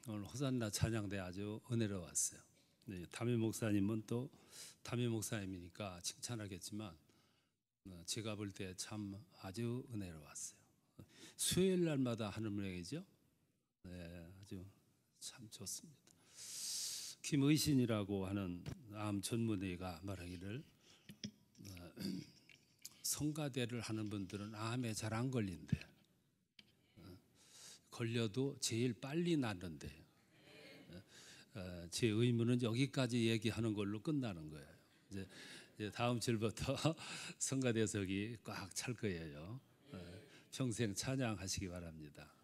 오늘 호산나 찬양대 아주 은혜로웠어요. 네, 담임 목사님은 또 담임 목사님이니까 칭찬하겠지만 제가 볼 때 참 아주 은혜로웠어요. 수요일 날마다 하는 은혜죠. 네, 아주 참 좋습니다. 김의신이라고 하는 암 전문의가 말하기를 성가대를 하는 분들은 암에 잘 안 걸린대. 걸려도 제일 빨리 낫는데 제 의무는 여기까지 얘기하는 걸로 끝나는 거예요. 이제 다음 주부터 성가대석이 꽉 찰 거예요. 평생 찬양하시기 바랍니다.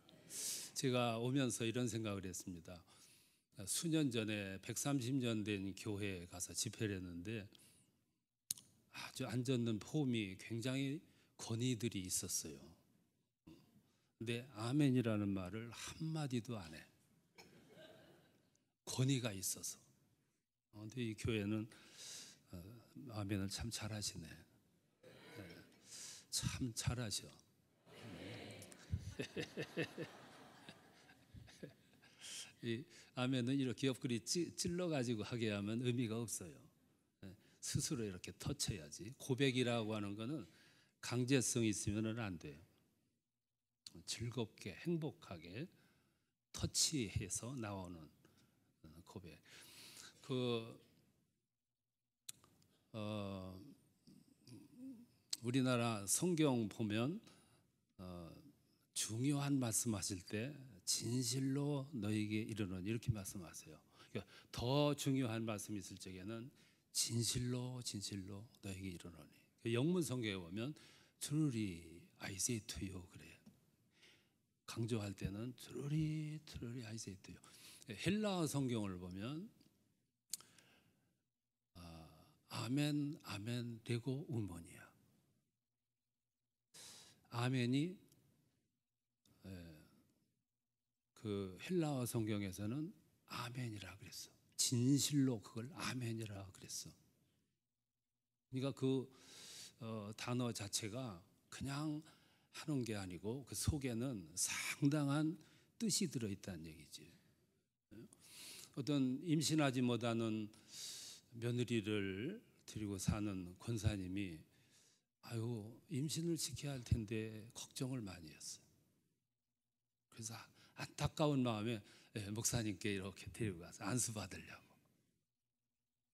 제가 오면서 이런 생각을 했습니다. 수년 전에 130년 된 교회에 가서 집회를 했는데 아주 앉았는 폼이 굉장히 권위들이 있었어요. 근데 아멘이라는 말을 한마디도 안 해. 권위가 있어서. 근데 이 교회는 아멘을 참 잘하시네. 참 잘하셔. 이 아멘은 이렇게 옆구리 찔러가지고 하게 하면 의미가 없어요. 스스로 이렇게 터쳐야지. 고백이라고 하는 거는 강제성이 있으면 안 돼요. 즐겁게 행복하게 터치해서 나오는 고백. 우리나라 성경 보면 중요한 말씀하실 때 진실로 너에게 이르노니 이렇게 말씀하세요. 그러니까 더 중요한 말씀이 있을 적에는 진실로 너에게 이르노니. 영문 성경에 보면 truly I say to you 그래요. 강조할 때는 truly I say to you. 헬라어 성경을 보면 아멘 레고 우먼이야. 아멘이 그 헬라어 성경에서는 아멘이라 그랬어. 진실로 그걸 아멘이라 그랬어. 그러니까 그 단어 자체가 그냥 하는 게 아니고 그 속에는 상당한 뜻이 들어있다는 얘기지. 어떤 임신하지 못하는 며느리를 데리고 사는 권사님이 임신을 지켜야 할 텐데 걱정을 많이 했어요. 그래서 안타까운 마음에 목사님께 이렇게 데리고 가서 안수 받으려고.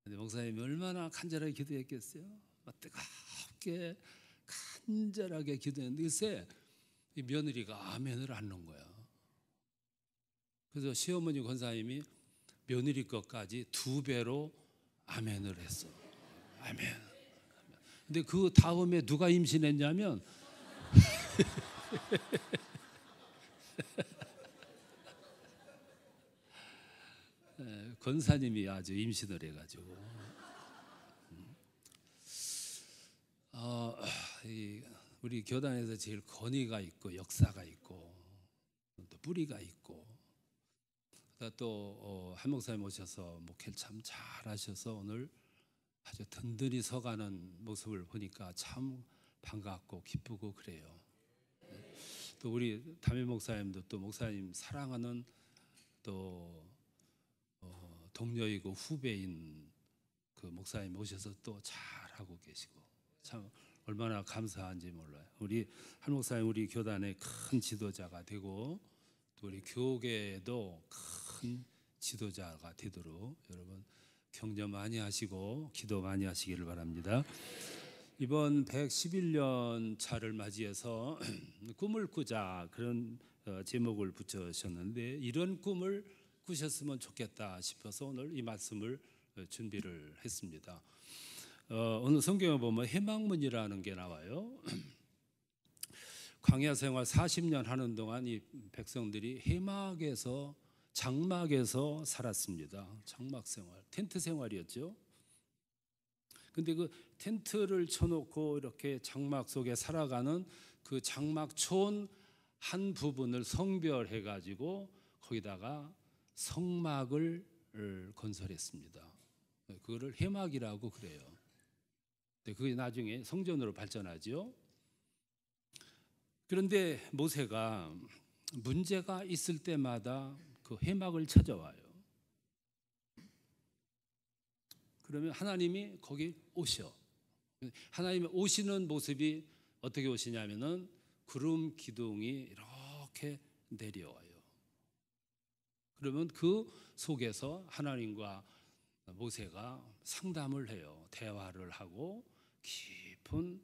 근데 목사님이 얼마나 간절하게 기도했겠어요? 뜨겁게 간절하게 기도했는데 글쎄 이 며느리가 아멘을 안 넣은 거야. 그래서 시어머니 권사님이 며느리 것까지 2배로 아멘을 했어. 아멘. 근데 그 다음에 누가 임신했냐면 권사님이 아주 임신을 해가지고 우리 교단에서 제일 권위가 있고 역사가 있고 또 뿌리가 있고 또 한 목사님 오셔서 목회를 참 잘하셔서 오늘 아주 든든히 서가는 모습을 보니까 참 반갑고 기쁘고 그래요. 또 우리 담임 목사님도 또 목사님 사랑하는 또 동료이고 후배인 그 목사님 오셔서 또 잘하고 계시고 참 얼마나 감사한지 몰라요. 우리 한 목사님 우리 교단의 큰 지도자가 되고 또 우리 교계에도 큰 지도자가 되도록 여러분 격려 많이 하시고 기도 많이 하시기를 바랍니다. 이번 111년 차를 맞이해서 꿈을 꾸자 그런 제목을 붙여주셨는데 이런 꿈을 꾸셨으면 좋겠다 싶어서 오늘 이 말씀을 준비를 했습니다. 오늘 성경에 보면 해망문이라는 게 나와요. 광야 생활 40년 하는 동안 이 백성들이 해막에서 장막에서 살았습니다. 장막 생활, 텐트 생활이었죠. 근데 그 텐트를 쳐놓고 이렇게 장막 속에 살아가는 그 장막촌 한 부분을 성별해 가지고 거기다가 성막을 건설했습니다. 그거를 해막이라고 그래요. 그게 나중에 성전으로 발전하죠. 그런데 모세가 문제가 있을 때마다 그 회막을 찾아와요. 그러면 하나님이 거기 오셔. 하나님이 오시는 모습이 어떻게 오시냐면은 구름 기둥이 이렇게 내려와요. 그러면 그 속에서 하나님과 모세가 상담을 해요. 대화를 하고 깊은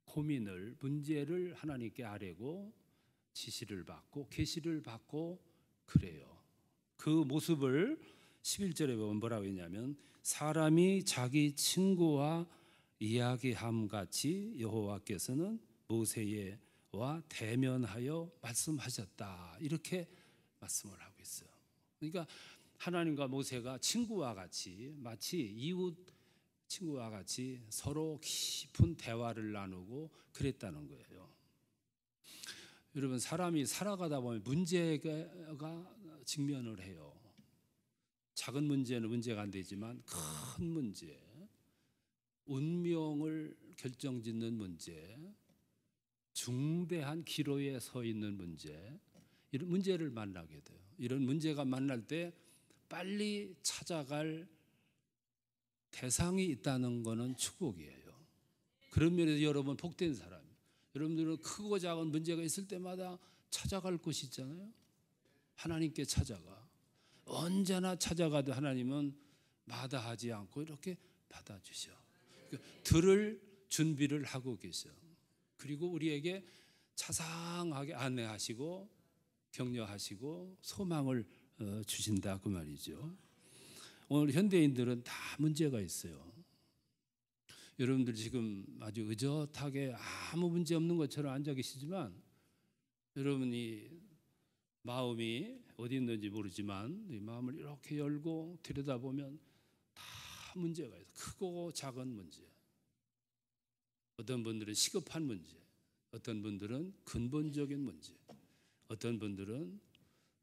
고민을, 문제를 하나님께 아뢰고 지시를 받고 계시를 받고 그래요. 그 모습을 11절에 보면 뭐라고 했냐면 사람이 자기 친구와 이야기함 같이 여호와께서는 모세와 대면하여 말씀하셨다. 이렇게 말씀을 하고 있어요. 그러니까 하나님과 모세가 친구와 같이, 마치 이웃 친구와 같이 서로 깊은 대화를 나누고 그랬다는 거예요. 여러분, 사람이 살아가다 보면 문제가 직면을 해요. 작은 문제는 문제가 안 되지만 큰 문제, 운명을 결정짓는 문제, 중대한 기로에 서 있는 문제, 이런 문제를 만나게 돼요. 이런 문제가 만날 때 빨리 찾아갈 대상이 있다는 것은 축복이에요. 그런 면에서 여러분 복된 사람. 여러분들은 크고 작은 문제가 있을 때마다 찾아갈 곳이 있잖아요. 하나님께 찾아가. 언제나 찾아가도 하나님은 마다하지 않고 이렇게 받아주셔. 들을 준비를 하고 계셔. 그리고 우리에게 자상하게 안내하시고 격려하시고 소망을 주신다 그 말이죠. 오늘 현대인들은 다 문제가 있어요. 여러분들 지금 아주 의젓하게 아무 문제 없는 것처럼 앉아 계시지만 여러분이 마음이 어디 있는지 모르지만 이 마음을 이렇게 열고 들여다보면 다 문제가 있어요. 크고 작은 문제. 어떤 분들은 시급한 문제, 어떤 분들은 근본적인 문제, 어떤 분들은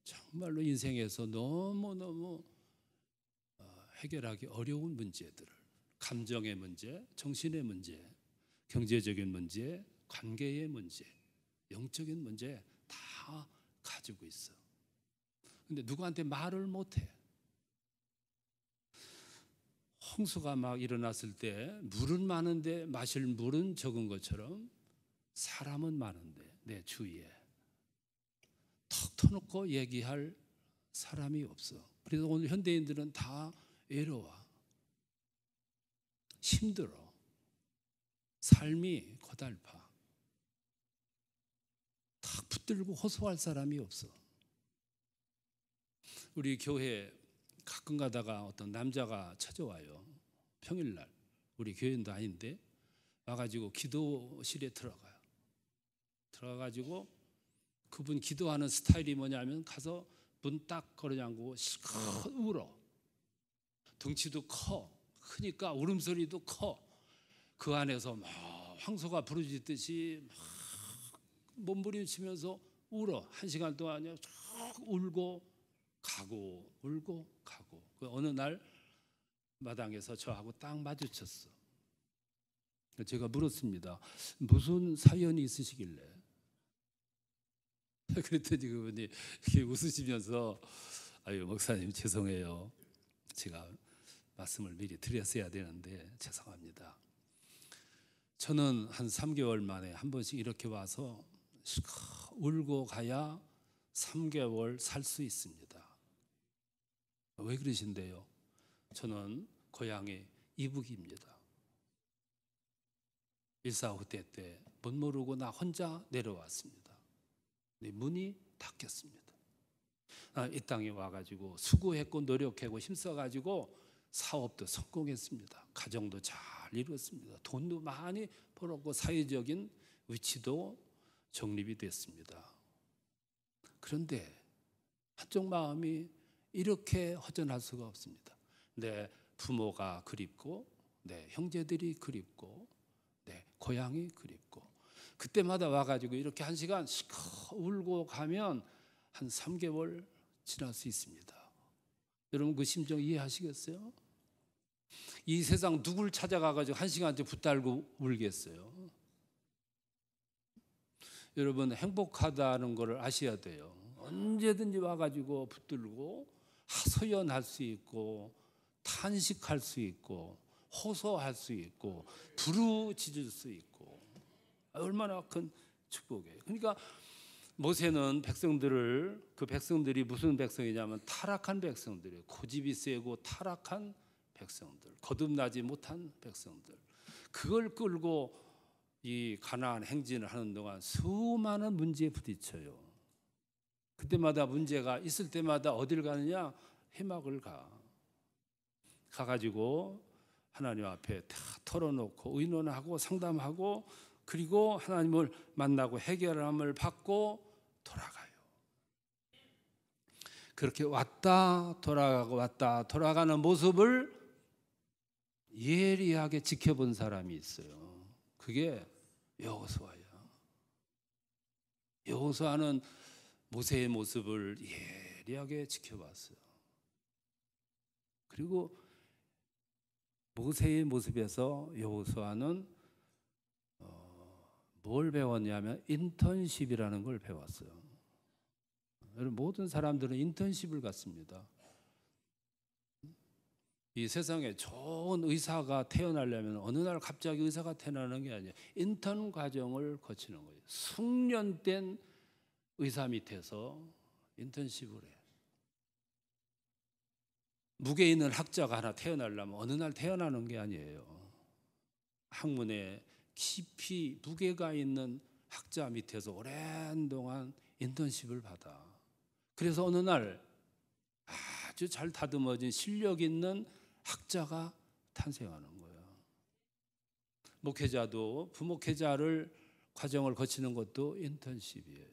정말로 인생에서 너무너무 해결하기 어려운 문제들을, 감정의 문제, 정신의 문제, 경제적인 문제, 관계의 문제, 영적인 문제 다 가지고 있어. 근데 누구한테 말을 못해. 홍수가 막 일어났을 때 물은 많은데 마실 물은 적은 것처럼 사람은 많은데 내 주위에 턱 터놓고 얘기할 사람이 없어. 그래서 오늘 현대인들은 다 외로워. 힘들어. 삶이 고달파. 탁 붙들고 호소할 사람이 없어. 우리 교회 가끔 가다가 어떤 남자가 찾아와요. 평일날 우리 교인도 아닌데 와가지고 기도실에 들어가요. 들어가가지고 그분 기도하는 스타일이 뭐냐면 가서 문 딱 걸어잠그고 실컷 울어. 덩치도 크니까 울음소리도 커. 그 안에서 막 황소가 부르짖듯이 막 몸부림치면서 울어. 1시간 동안요 쭉 울고 가고 울고 가고. 어느 날 마당에서 저하고 딱 마주쳤어. 제가 물었습니다. 무슨 사연이 있으시길래? 그랬더니 그분이 이렇게 웃으시면서 아유 목사님 죄송해요. 제가 말씀을 미리 드렸어야 되는데 죄송합니다. 저는 한 3개월 만에 한 번씩 이렇게 와서 울고 가야 3개월 살 수 있습니다. 왜 그러신데요? 저는 고향이 이북입니다. 1.4후 때 못 모르고 나 혼자 내려왔습니다. 문이 닫혔습니다. 이 땅에 와가지고 수고했고 노력하고 힘써가지고 사업도 성공했습니다. 가정도 잘 이뤘습니다. 돈도 많이 벌었고 사회적인 위치도 정립이 됐습니다. 그런데 한쪽 마음이 이렇게 허전할 수가 없습니다. 내 부모가 그립고 내 형제들이 그립고 내 고향이 그립고 그때마다 와가지고 이렇게 1시간 시커 울고 가면 한 3개월 지날 수 있습니다. 여러분 그 심정 이해하시겠어요? 이 세상 누굴 찾아가가지고 1시간째 붙들고 울겠어요? 여러분 행복하다는 것을 아셔야 돼요. 언제든지 와가지고 붙들고 하소연할 수 있고 탄식할 수 있고 호소할 수 있고 부르짖을 수 있고 얼마나 큰 축복이에요. 그러니까 모세는 그 백성들이 무슨 백성이냐면 타락한 백성들이에요. 고집이 세고 타락한 백성들, 거듭나지 못한 백성들. 그걸 끌고 이 가나안 행진을 하는 동안 수많은 문제에 부딪혀요. 그때마다 문제가 있을 때마다 어딜 가느냐? 해막을 가가지고 하나님 앞에 다 털어놓고 의논하고 상담하고 그리고 하나님을 만나고 해결함을 받고 돌아가요. 그렇게 왔다 돌아가고 왔다 돌아가는 모습을 예리하게 지켜본 사람이 있어요. 그게 여호수아예요. 여호수아는 모세의 모습을 예리하게 지켜봤어요. 그리고 모세의 모습에서 여호수아는 뭘 배웠냐면 인턴십이라는 걸 배웠어요. 여러분 모든 사람들은 인턴십을 갖습니다. 이 세상에 좋은 의사가 태어나려면 어느 날 갑자기 의사가 태어나는 게 아니에요. 인턴 과정을 거치는 거예요. 숙련된 의사 밑에서 인턴십을 해. 무게 있는 학자가 하나 태어나려면 어느 날 태어나는 게 아니에요. 학문에 깊이 무게가 있는 학자 밑에서 오랜 동안 인턴십을 받아. 그래서 어느 날 아주 잘 다듬어진 실력 있는 학자가 탄생하는 거예요. 목회자도 부목회자를 과정을 거치는 것도 인턴십이에요.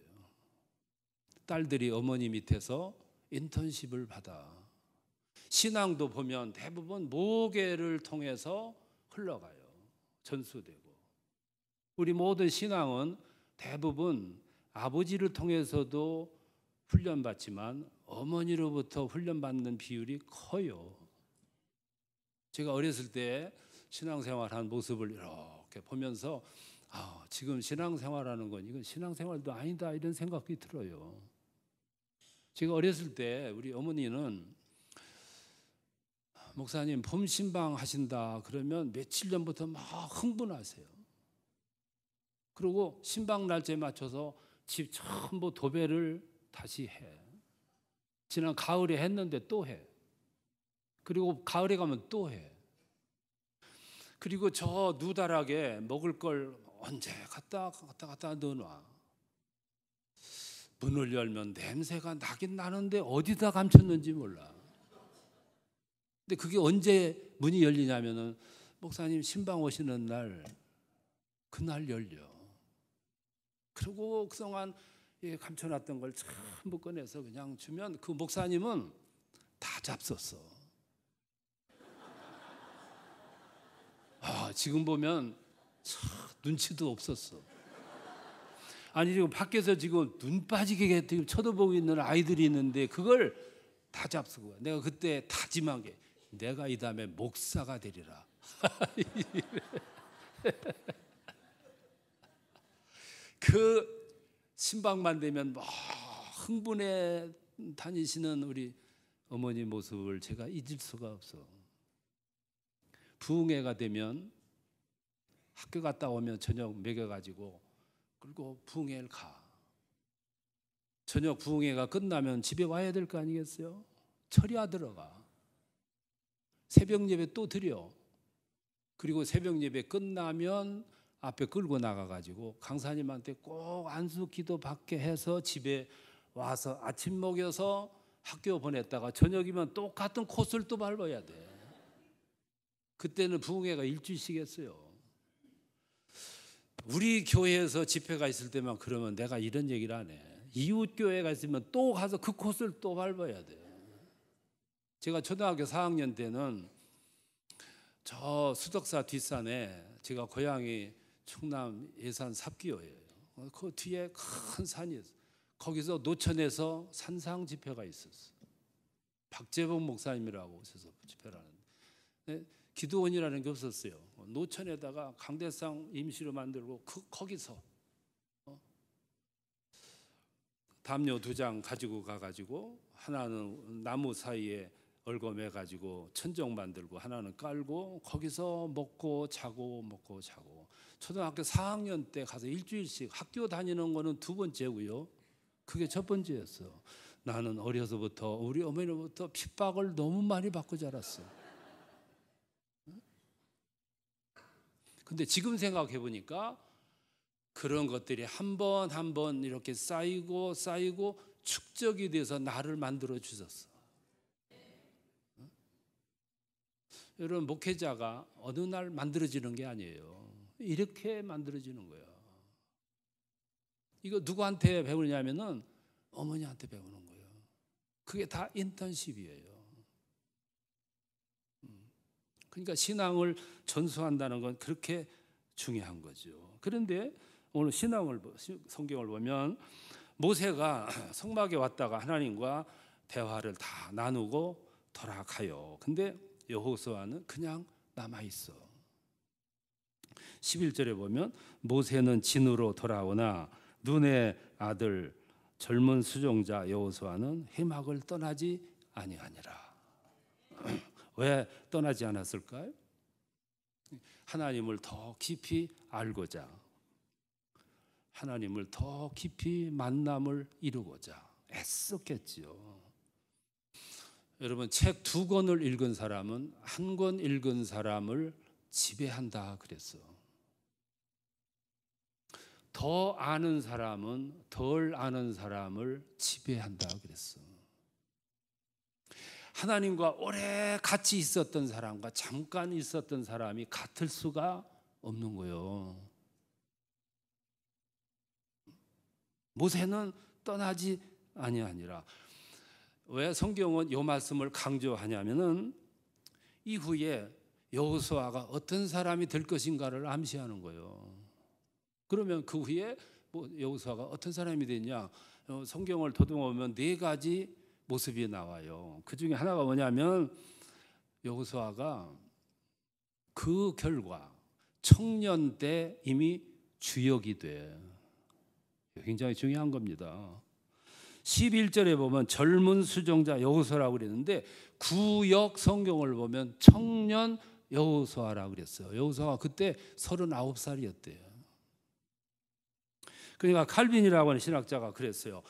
딸들이 어머니 밑에서 인턴십을 받아. 신앙도 보면 대부분 모계를 통해서 흘러가요. 전수되고. 우리 모든 신앙은 대부분 아버지를 통해서도 훈련받지만 어머니로부터 훈련받는 비율이 커요. 제가 어렸을 때 신앙생활한 모습을 이렇게 보면서 지금 신앙생활하는 건 이건 신앙생활도 아니다 이런 생각이 들어요. 제가 어렸을 때 우리 어머니는 목사님 봄 신방 하신다 그러면 며칠 전부터 막 흥분하세요. 그리고 신방 날짜에 맞춰서 집 전부 도배를 다시 해. 지난 가을에 했는데 또 해. 그리고 가을에 가면 또 해. 그리고 저 누다락에 먹을 걸 언제 갖다 넣어놔. 문을 열면 냄새가 나긴 나는데 어디다 감췄는지 몰라. 근데 그게 언제 문이 열리냐면은 목사님 신방 오시는 날 그날 열려. 그리고 그동안 감춰놨던 걸 전부 꺼내서 그냥 주면 그 목사님은 다 잡섰어. 지금 보면 참 눈치도 없었어. 아니 지금 밖에서 지금 눈 빠지게 지금 쳐다보고 있는 아이들이 있는데 그걸 다 잡수고. 내가 그때 다짐한 게 내가 이 다음에 목사가 되리라. 그 신방만 되면 막 흥분해 다니시는 우리 어머니 모습을 제가 잊을 수가 없어. 부흥회가 되면 학교 갔다 오면 저녁 먹여가지고 그리고 부흥회를 가. 저녁 부흥회가 끝나면 집에 와야 될 거 아니겠어요? 철야 들어가. 새벽 예배 또 드려. 그리고 새벽 예배 끝나면 앞에 끌고 나가가지고 강사님한테 꼭 안수 기도 받게 해서 집에 와서 아침 먹여서 학교 보냈다가 저녁이면 똑같은 코스를 또 밟아야 돼. 그때는 부흥회가 일주일씩 했어요. 우리 교회에서 집회가 있을 때만 그러면 내가 이런 얘기를 안 해. 이웃 교회가 있으면 또 가서 그 코스를 또 밟아야 돼. 제가 초등학교 4학년 때는 저 수덕사 뒷산에 제가 고향이 충남 예산 삽기호예요. 그 뒤에 큰 산이 있어요. 거기서 노천에서 산상 집회가 있었어요. 박재봉 목사님이라고 오셔서 집회를 하는데 기도원이라는 게 없었어요. 노천에다가 강대상 임시로 만들고 거기서 담요 2장 가지고 가가지고 하나는 나무 사이에 얽어매 가지고 천정 만들고 하나는 깔고 거기서 먹고 자고 먹고 자고. 초등학교 4학년 때 가서 일주일씩 학교 다니는 거는 2번째고요. 그게 첫 번째였어. 나는 어려서부터 우리 어머니로부터 핍박을 너무 많이 받고 자랐어. 근데 지금 생각해 보니까 그런 것들이 한 번 한 번 이렇게 쌓이고 축적이 돼서 나를 만들어 주셨어. 여러분, 목회자가 어느 날 만들어지는 게 아니에요. 이렇게 만들어지는 거예요. 이거 누구한테 배우냐면은 어머니한테 배우는 거예요. 그게 다 인턴십이에요. 그러니까 신앙을 전수한다는 건 그렇게 중요한 거죠. 그런데 오늘 성경을 보면 모세가 성막에 왔다가 하나님과 대화를 다 나누고 돌아가요. 근데 여호수아는 그냥 남아 있어. 11절에 보면 모세는 진으로 돌아오나 눈의 아들 젊은 수종자 여호수아는 회막을 떠나지 아니하니라. 왜 떠나지 않았을까요? 하나님을 더 깊이 알고자, 하나님을 더 깊이 만남을 이루고자 애썼겠지요. 여러분, 책 2권을 읽은 사람은 1권 읽은 사람을 지배한다 그랬어. 더 아는 사람은 덜 아는 사람을 지배한다 그랬어. 하나님과 오래 같이 있었던 사람과 잠깐 있었던 사람이 같을 수가 없는 거예요. 모세는 떠나지 아니하니라. 왜 성경은 이 말씀을 강조하냐면은 이후에 여호수아가 어떤 사람이 될 것인가를 암시하는 거예요. 그러면 그 후에 여호수아가 어떤 사람이 됐냐? 성경을 더듬어보면 4가지 모습이 나와요. 그 중에 하나가 뭐냐면 여호수아가 그 결과 청년 때 이미 주역이 돼. 굉장히 중요한 겁니다. 11절에 보면 젊은 수종자 여호수아라고 그랬는데 구역 성경을 보면 청년 여호수아라고 그랬어요. 여호수아가 그때 39살이었대요. 그러니까 칼빈이라고 하는 신학자가 그랬어요.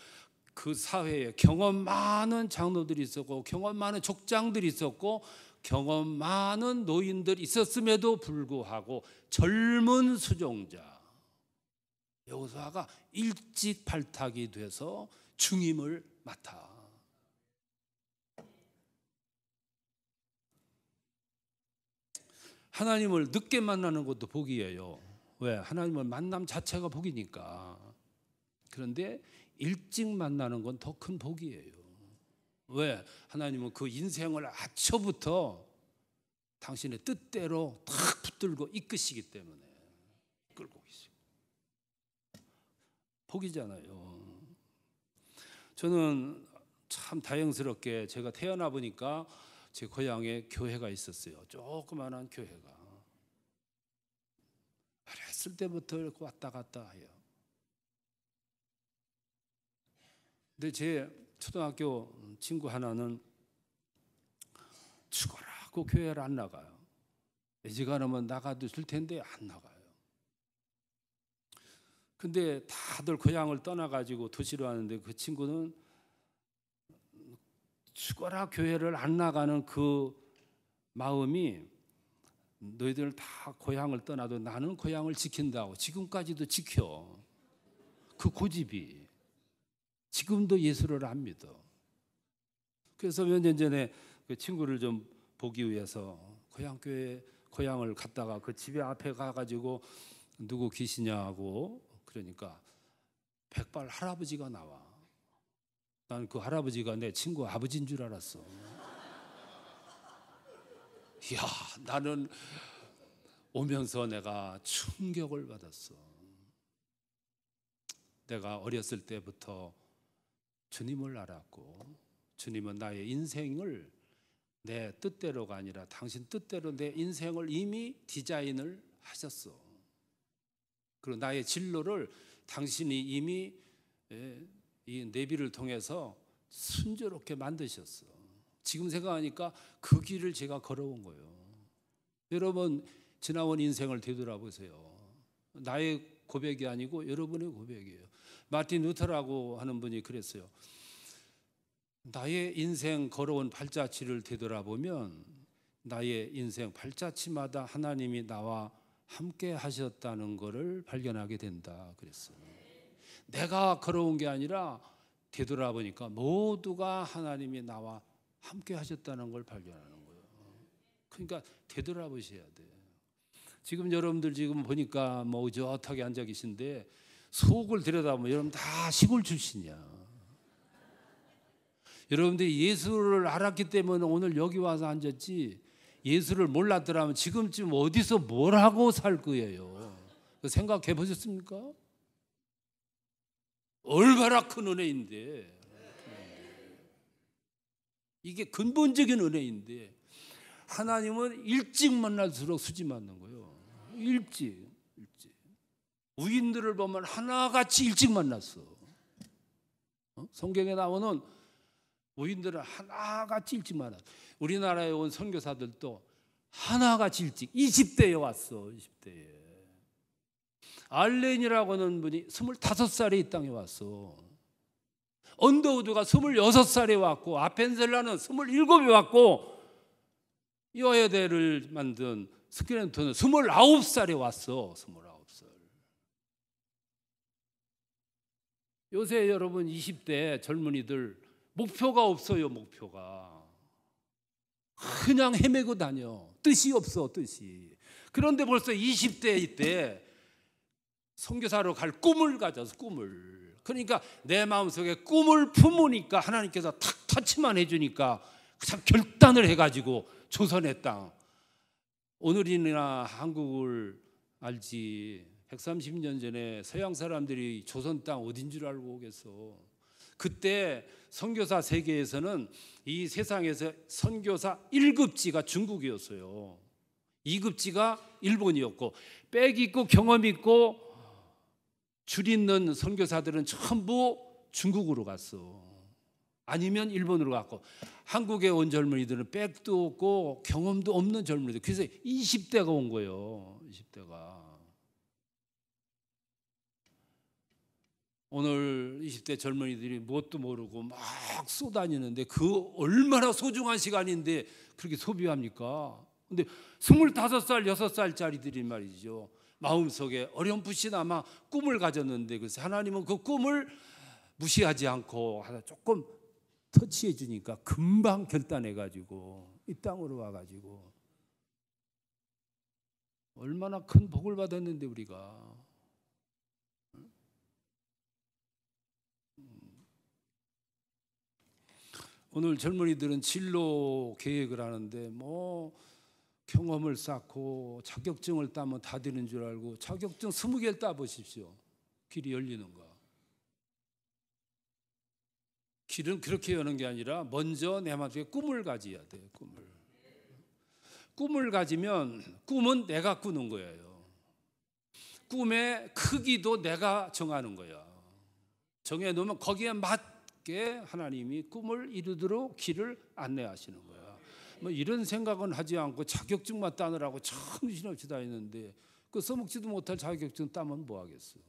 그 사회에 경험 많은 장로들이 있었고 경험 많은 족장들이 있었고 경험 많은 노인들이 있었음에도 불구하고 젊은 수종자 여호수아가 일찍 발탁이 돼서 중임을 맡아. 하나님을 늦게 만나는 것도 복이에요. 왜? 하나님을 만남 자체가 복이니까. 그런데 일찍 만나는 건 더 큰 복이에요. 왜? 하나님은 그 인생을 아초부터 당신의 뜻대로 탁 붙들고 이끄시기 때문에 끌고 계시고 복이잖아요. 저는 참 다행스럽게 제가 태어나 보니까 제 고향에 교회가 있었어요. 조그마한 교회가. 어렸을 때부터 이렇게 왔다 갔다 해요. 근데 제 초등학교 친구 하나는 죽어라고 교회를 안 나가요. 애지간하면 나가도 줄 텐데 안 나가요. 근데 다들 고향을 떠나가지고 도시로 왔는데 그 친구는 죽어라 교회를 안 나가는 그 마음이 너희들 다 고향을 떠나도 나는 고향을 지킨다고 지금까지도 지켜. 그 고집이 지금도 예수를 안 믿어. 그래서 몇 년 전에 그 친구를 좀 보기 위해서 고향을 갔다가 그 집에 앞에 가가지고 누구 계시냐고 그러니까 백발 할아버지가 나와. 난 그 할아버지가 내 친구 아버지인 줄 알았어. 이야, 나는 오면서 내가 충격을 받았어. 내가 어렸을 때부터 주님을 알았고 주님은 나의 인생을 내 뜻대로가 아니라 당신 뜻대로 내 인생을 이미 디자인을 하셨어. 그리고 나의 진로를 당신이 이미 이 내비를 통해서 순조롭게 만드셨어. 지금 생각하니까 그 길을 제가 걸어온 거예요. 여러분 지나온 인생을 되돌아보세요. 나의 고백이 아니고 여러분의 고백이에요. 마틴 루터라고 하는 분이 그랬어요. 나의 인생 걸어온 발자취를 되돌아보면 나의 인생 발자취마다 하나님이 나와 함께 하셨다는 것을 발견하게 된다 그랬어요. 내가 걸어온 게 아니라 되돌아보니까 모두가 하나님이 나와 함께 하셨다는 걸 발견하는 거예요. 그러니까 되돌아보셔야 돼. 지금 여러분들 지금 보니까 뭐 의젓하게 앉아 계신데 속을 들여다보면 여러분 다 시골 출신이야. 여러분들이 예수를 알았기 때문에 오늘 여기 와서 앉았지, 예수를 몰랐더라면 지금쯤 어디서 뭘 하고 살 거예요. 생각해 보셨습니까? 얼마나 큰 은혜인데, 이게 근본적인 은혜인데 하나님은 일찍 만날수록 수지 맞는 거예요. 일찍. 우인들을 보면 하나같이 일찍 만났어. 성경에 나오는 우인들은 하나같이 일찍 만났어. 우리나라에 온 선교사들도 하나같이 일찍 20대에 왔어. 20대에. 알렌이라고 하는 분이 25살에 이 땅에 왔어. 언더우드가 26살에 왔고, 아펜셀라는 27에 왔고, 여해대를 만든 스크랜턴은 29살에 왔어. 29살. 요새 여러분 20대 젊은이들 목표가 없어요. 목표가 그냥 헤매고 다녀. 뜻이 없어. 뜻이. 그런데 벌써 20대 때 선교사로 갈 꿈을 가져서 꿈을. 그러니까 내 마음속에 꿈을 품으니까 하나님께서 탁 터치만 해주니까 그냥 결단을 해가지고 조선의 땅, 오늘이나 한국을 알지 130년 전에 서양 사람들이 조선 땅 어딘 줄 알고 오겠어. 그때 선교사 세계에서는 이 세상에서 선교사 1급지가 중국이었어요. 2급지가 일본이었고, 빽 있고 경험 있고 줄 있는 선교사들은 전부 중국으로 갔어. 아니면 일본으로 갔고, 한국에 온 젊은이들은 빽도 없고 경험도 없는 젊은이들. 그래서 20대가 온 거예요. 20대가. 오늘 20대 젊은이들이 뭣도 모르고 막 쏘다니는데 그 얼마나 소중한 시간인데 그렇게 소비합니까? 근데 25살, 6살짜리들이 말이죠. 마음속에 어렴풋이나마 꿈을 가졌는데, 그래서 하나님은 그 꿈을 무시하지 않고 하나 조금 터치해 주니까 금방 결단해가지고 이 땅으로 와가지고 얼마나 큰 복을 받았는데 우리가. 오늘 젊은이들은 진로 계획을 하는데 뭐 경험을 쌓고 자격증을 따면 다 되는 줄 알고 자격증 20개를 따보십시오. 길이 열리는가. 길은 그렇게 여는 게 아니라 먼저 내 마음속에 꿈을 가져야 돼. 꿈을 가지면 꿈은 내가 꾸는 거예요. 꿈의 크기도 내가 정하는 거야. 정해놓으면 거기에 맞게 하나님이 꿈을 이루도록 길을 안내하시는 거야. 뭐 이런 생각은 하지 않고 자격증만 따느라고 정신없이 다니는데 그 써먹지도 못할 자격증 따면 뭐 하겠어.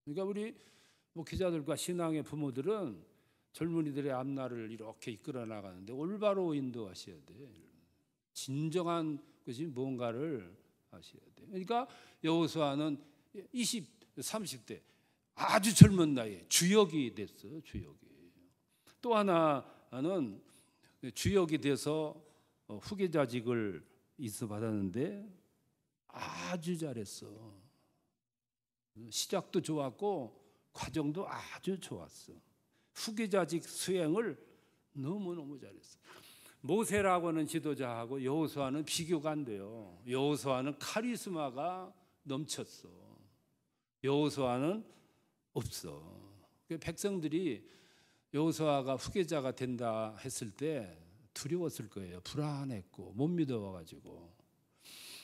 그러니까 우리 목회자들과 신앙의 부모들은 젊은이들의 앞날을 이렇게 이끌어 나가는데 올바로 인도하셔야 돼. 진정한 것이 뭔가를 하셔야 돼. 그러니까 여호수아는 30대 아주 젊은 나이에 주역이 됐어요. 주역이. 또 하나는 주역이 돼서 후계자직을 있어 받았는데 아주 잘했어. 시작도 좋았고 과정도 아주 좋았어. 후계자직 수행을 너무너무 잘했어. 모세라고 하는 지도자하고 여호수아는 비교가 안 돼요. 여호수아는 카리스마가 넘쳤어. 여호수아는 없어. 백성들이 여호수아가 후계자가 된다 했을 때 두려웠을 거예요. 불안했고 못 믿어가지고.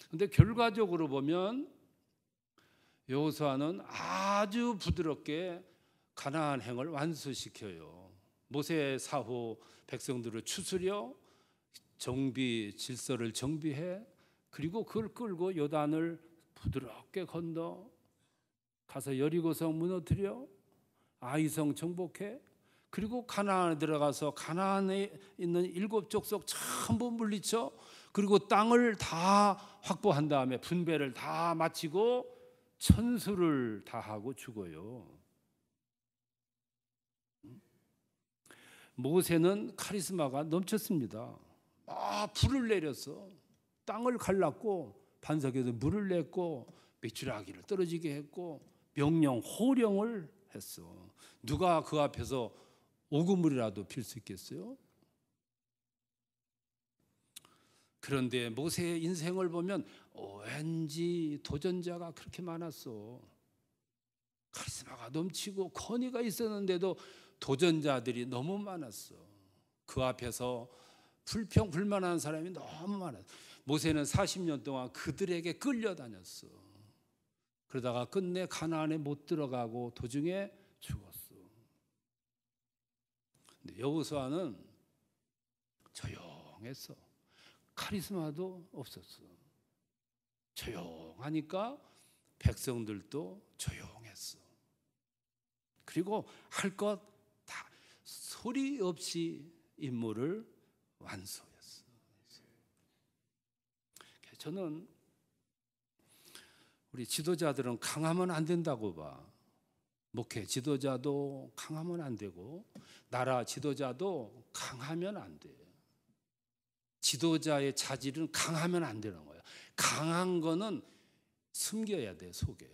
근데 결과적으로 보면 여호수아는 아주 부드럽게 가나안 행을 완수시켜요. 모세 사후 백성들을 추스려 정비 질서를 정비해, 그리고 그걸 끌고 요단을 부드럽게 건너 가서 여리고성 무너뜨려 아이성 정복해, 그리고 가나안에 들어가서 가나안에 있는 7족속 전부 물리쳐, 그리고 땅을 다 확보한 다음에 분배를 다 마치고 천수를 다 하고 죽어요. 모세는 카리스마가 넘쳤습니다. 불을 내렸어. 땅을 갈랐고 반석에서 물을 냈고 메추라기를 떨어지게 했고 명령 호령을 했어. 누가 그 앞에서 오금물이라도 필 수 있겠어요? 그런데 모세의 인생을 보면 왠지 도전자가 그렇게 많았어. 카리스마가 넘치고 권위가 있었는데도 도전자들이 너무 많았어. 그 앞에서 불평불만한 사람이 너무 많았어. 모세는 40년 동안 그들에게 끌려다녔어. 그러다가 끝내 가나안에 못 들어가고 도중에 죽었어. 근데 여호수아는 조용했어. 카리스마도 없었어. 조용하니까 백성들도 조용했어. 그리고 할 것 다 소리 없이 임무를 완수했어. 저는 우리 지도자들은 강하면 안 된다고 봐. 목회 지도자도 강하면 안 되고 나라 지도자도 강하면 안 돼. 지도자의 자질은 강하면 안 되는 거야. 강한 거는 숨겨야 돼, 속에.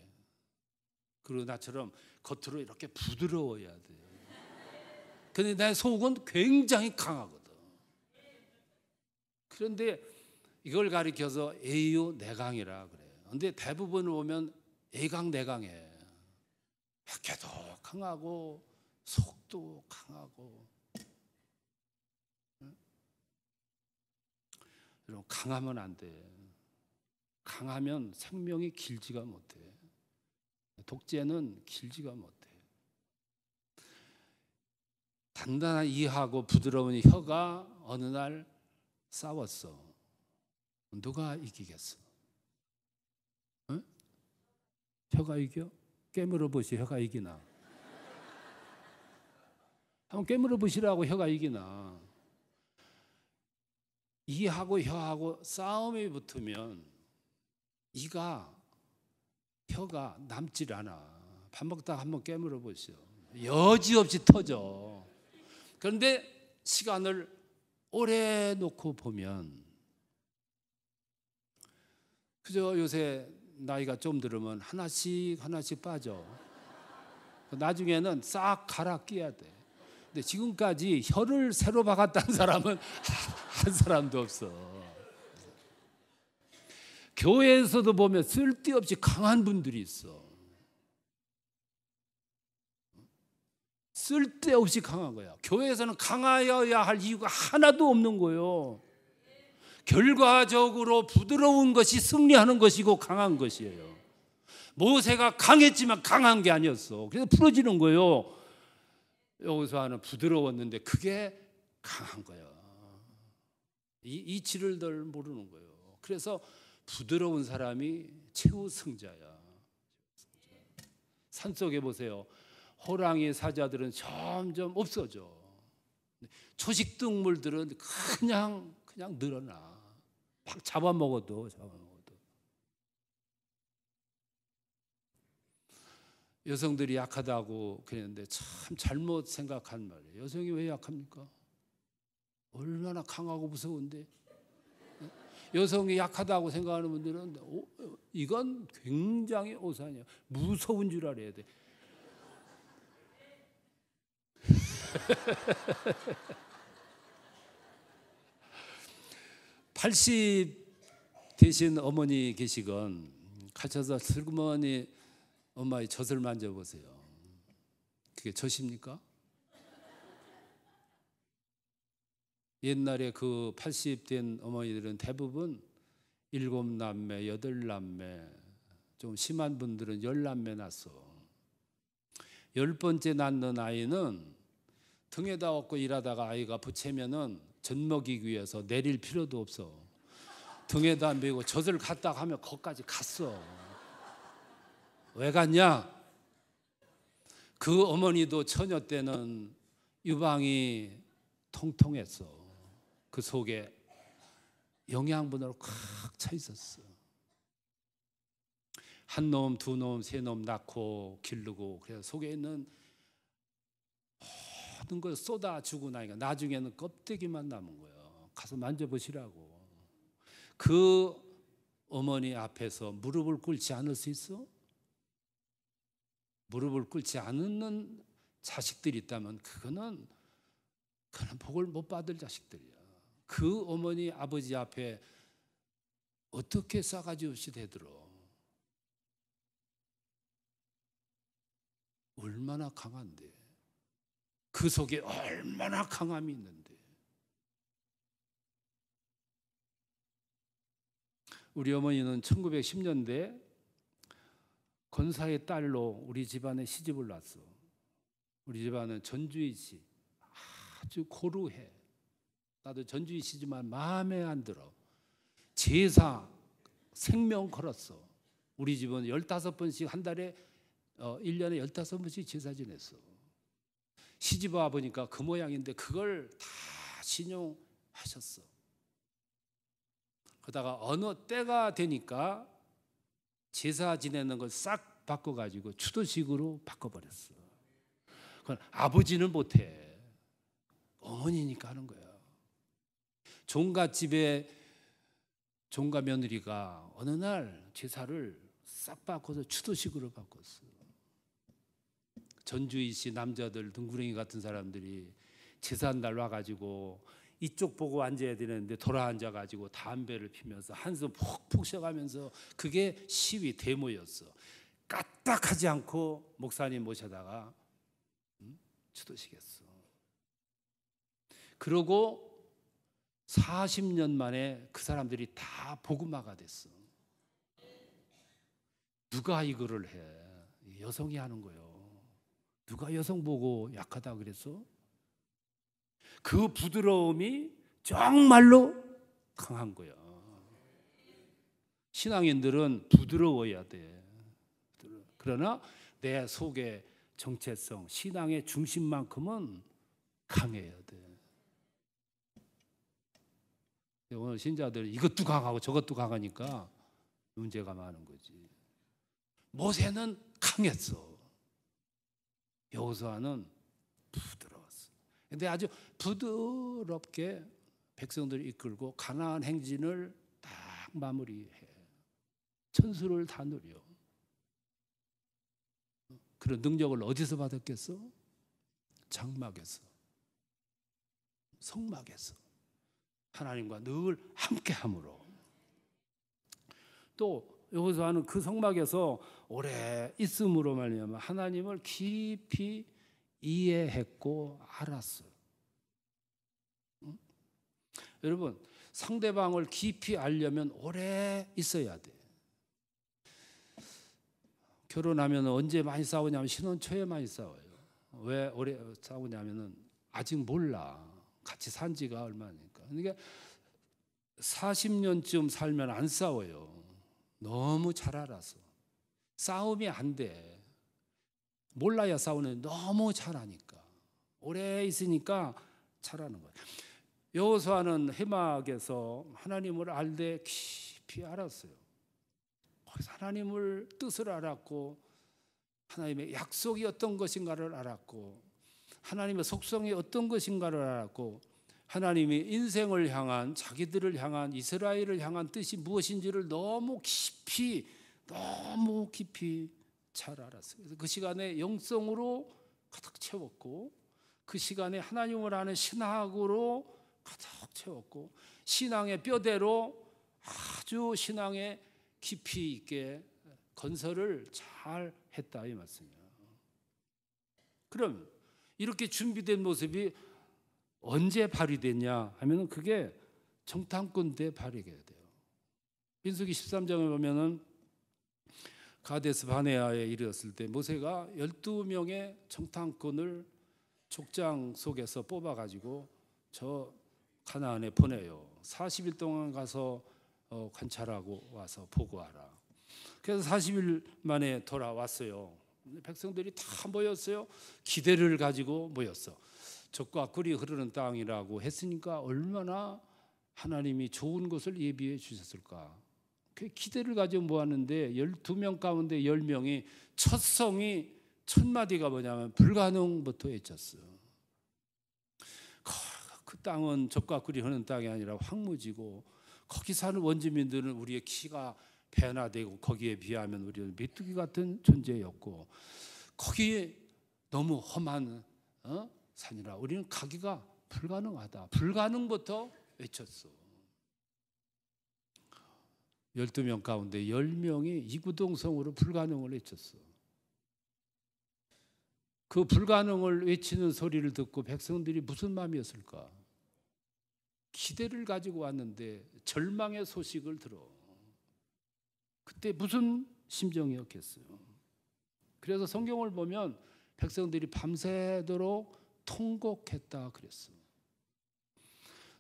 그리고 나처럼 겉으로 이렇게 부드러워야 돼. 근데 내 속은 굉장히 강하거든. 그런데 이걸 가리켜서 A요 내강이라 그래. 근데 대부분을 보면 A강 내강해. 학교도 강하고 속도 강하고. 여러분, 강하면 안 돼. 강하면 생명이 길지가 못해. 독재는 길지가 못해. 단단한 이하고 부드러운 혀가 어느 날 싸웠어. 누가 이기겠어? 응? 혀가 이겨? 깨물어 보시. 혀가 이기나? 한번 깨물어 보시라고. 혀가 이기나? 이하고 혀하고 싸움이 붙으면 혀가 남질 않아. 밥 먹다가 한번 깨물어 보시오. 여지없이 터져. 그런데 시간을 오래 놓고 보면, 그저 요새 나이가 좀 들으면 하나씩 빠져. 나중에는 싹 갈아 끼야 돼. 근데 지금까지 혀를 새로 박았다는 사람은 한 사람도 없어. 교회에서도 보면 쓸데없이 강한 분들이 있어. 쓸데없이 강한 거야. 교회에서는 강하여야 할 이유가 하나도 없는 거예요. 결과적으로 부드러운 것이 승리하는 것이고 강한 것이에요. 모세가 강했지만 강한 게 아니었어. 그래서 부러지는 거예요. 여호수아는 부드러웠는데 그게 강한 거야. 이치를 덜 모르는 거예요. 그래서 부드러운 사람이 최후 승자야. 산속에 보세요. 호랑이 사자들은 점점 없어져. 초식동물들은 그냥 늘어나. 막 잡아먹어도. 여성들이 약하다고 그랬는데 참 잘못 생각한 말이에요. 여성이 왜 약합니까? 얼마나 강하고 무서운데. 여성이 약하다고 생각하는 분들은 이건 굉장히 오산이야. 무서운 줄 알아야 돼. (80) 되신 어머니 계시건 가셔서 슬그머니 엄마의 젖을 만져보세요. 그게 젖입니까? 옛날에 그 80 된 어머니들은 대부분 7남매, 8남매, 좀 심한 분들은 10남매 낳았어. 10번째 낳는 아이는 등에다 업고 일하다가 아이가 부채면은 젖 먹이기 위해서 내릴 필요도 없어. 등에다 메고 젖을 갖다 하면 거기까지 갔어. 왜 갔냐? 그 어머니도 처녀 때는 유방이 통통했어. 그 속에 영양분으로 꽉 차 있었어. 한 놈, 두 놈, 세 놈 낳고 기르고, 그래서 속에 있는 모든 걸 쏟아주고 나니까 나중에는 껍데기만 남은 거예요. 가서 만져보시라고. 그 어머니 앞에서 무릎을 꿇지 않을 수 있어? 무릎을 꿇지 않는 자식들이 있다면 그거는 복을 못 받을 자식들이야. 그 어머니 아버지 앞에 어떻게 싸가지 없이 대들어? 얼마나 강한데, 그 속에 얼마나 강함이 있는데. 우리 어머니는 1910년대 권사의 딸로 우리 집안에 시집을 났어. 우리 집안은 전주이시, 아주 고루해. 나도 전주이시지만 마음에 안 들어. 제사 생명 걸었어. 우리 집은 15번씩 한 달에 1년에 15번씩 제사 지냈어. 시집 와 보니까 그 모양인데 그걸 다 신용하셨어. 그러다가 어느 때가 되니까 제사 지내는 걸 싹 바꿔가지고 추도식으로 바꿔버렸어. 그건 아버지는 못해. 어머니니까 하는 거야. 종갓집에 종가 며느리가 어느 날 제사를 싹 바꿔서 추도식으로 바꿨어. 전주이시 남자들 등구랭이 같은 사람들이 제사한 날 와가지고 이쪽 보고 앉아야 되는데 돌아 앉아가지고 담배를 피면서 한숨 푹푹 쉬어가면서, 그게 시위 데모였어. 까딱하지 않고 목사님 모셔다가 추도식했어. 그러고 40년 만에 그 사람들이 다 복음화가 됐어. 누가 이거를 해? 여성이 하는 거예요. 누가 여성 보고 약하다 그랬어? 그 부드러움이 정말로 강한 거야. 신앙인들은 부드러워야 돼. 그러나 내 속의 정체성, 신앙의 중심만큼은 강해야 돼. 오늘 신자들이 이것도 강하고 저것도 강하니까 문제가 많은 거지. 모세는 강했어. 여호수아는 부드러웠어. 근데 아주 부드럽게 백성들을 이끌고 가나안 행진을 딱 마무리해. 천수를 다 누려. 그런 능력을 어디서 받았겠어? 장막에서, 성막에서 하나님과 늘 함께함으로. 또 여호수아는 그 성막에서 오래 있음으로 말미암아 하나님을 깊이 이해했고 알았어요. 여러분, 상대방을 깊이 알려면 오래 있어야 돼. 결혼하면 언제 많이 싸우냐면 신혼 초에 많이 싸워요. 왜 오래 싸우냐면은 아직 몰라. 같이 산 지가 얼마니까. 그러니까 40년쯤 살면 안 싸워요. 너무 잘 알아서. 싸움이 안 돼. 몰라야 싸우는, 너무 잘 아니까. 오래 있으니까 잘하는 거예요. 여호수아는 해막에서 하나님을 알되 깊이 알았어요. 거기서 하나님을 뜻을 알았고, 하나님의 약속이 어떤 것인가를 알았고, 하나님의 속성이 어떤 것인가를 알았고, 하나님이 인생을 향한, 자기들을 향한, 이스라엘을 향한 뜻이 무엇인지를 너무 깊이 잘 알았어요. 그래서 그 시간에 영성으로 가득 채웠고, 그 시간에 하나님을 아는 신학으로 가득 채웠고, 신앙의 뼈대로 아주 신앙의 깊이 있게 건설을 잘 했다 이 말씀이에요. 그럼 이렇게 준비된 모습이 언제 발휘됐냐 하면은 그게 정탐꾼 때 발휘가 돼요. 민수기 13장에 보면은 가데스 바네아에 이르렀을 때 모세가 12명의 정탐꾼을 족장 속에서 뽑아가지고 저 가나안에 보내요. 40일 동안 가서 관찰하고 와서 보고하라. 그래서 40일 만에 돌아왔어요. 백성들이 다 모였어요. 기대를 가지고 모였어. 젖과 꿀이 흐르는 땅이라고 했으니까 얼마나 하나님이 좋은 것을 예비해 주셨을까. 그 기대를 가지고 모았는데 12명 가운데 10명이 첫 성이 첫 마디가 뭐냐면 불가능부터 외쳤어. 그 땅은 젖과 꿀이 흐르는 땅이 아니라 황무지고 거기 사는 원주민들은 우리의 키가 배나 되고 거기에 비하면 우리는 메뚜기 같은 존재였고 거기에 너무 험한 산이라 우리는 가기가 불가능하다. 불가능부터 외쳤어. 12명 가운데 10명이 이구동성으로 불가능을 외쳤어. 그 불가능을 외치는 소리를 듣고 백성들이 무슨 마음이었을까? 기대를 가지고 왔는데 절망의 소식을 들어. 그때 무슨 심정이었겠어요? 그래서 성경을 보면 백성들이 밤새도록 통곡했다 그랬어.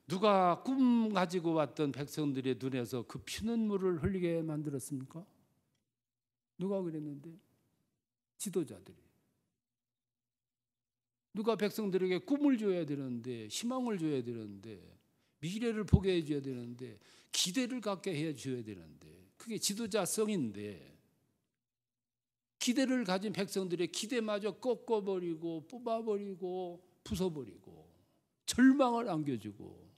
누가 꿈 가지고 왔던 백성들의 눈에서 그 피눈물을 흘리게 만들었습니까? 누가 그랬는데? 지도자들이. 누가 백성들에게 꿈을 줘야 되는데, 희망을 줘야 되는데, 미래를 보게 해줘야 되는데, 기대를 갖게 해줘야 되는데, 그게 지도자성인데 기대를 가진 백성들의 기대마저 꺾어버리고 뽑아버리고 부숴버리고 절망을 안겨주고.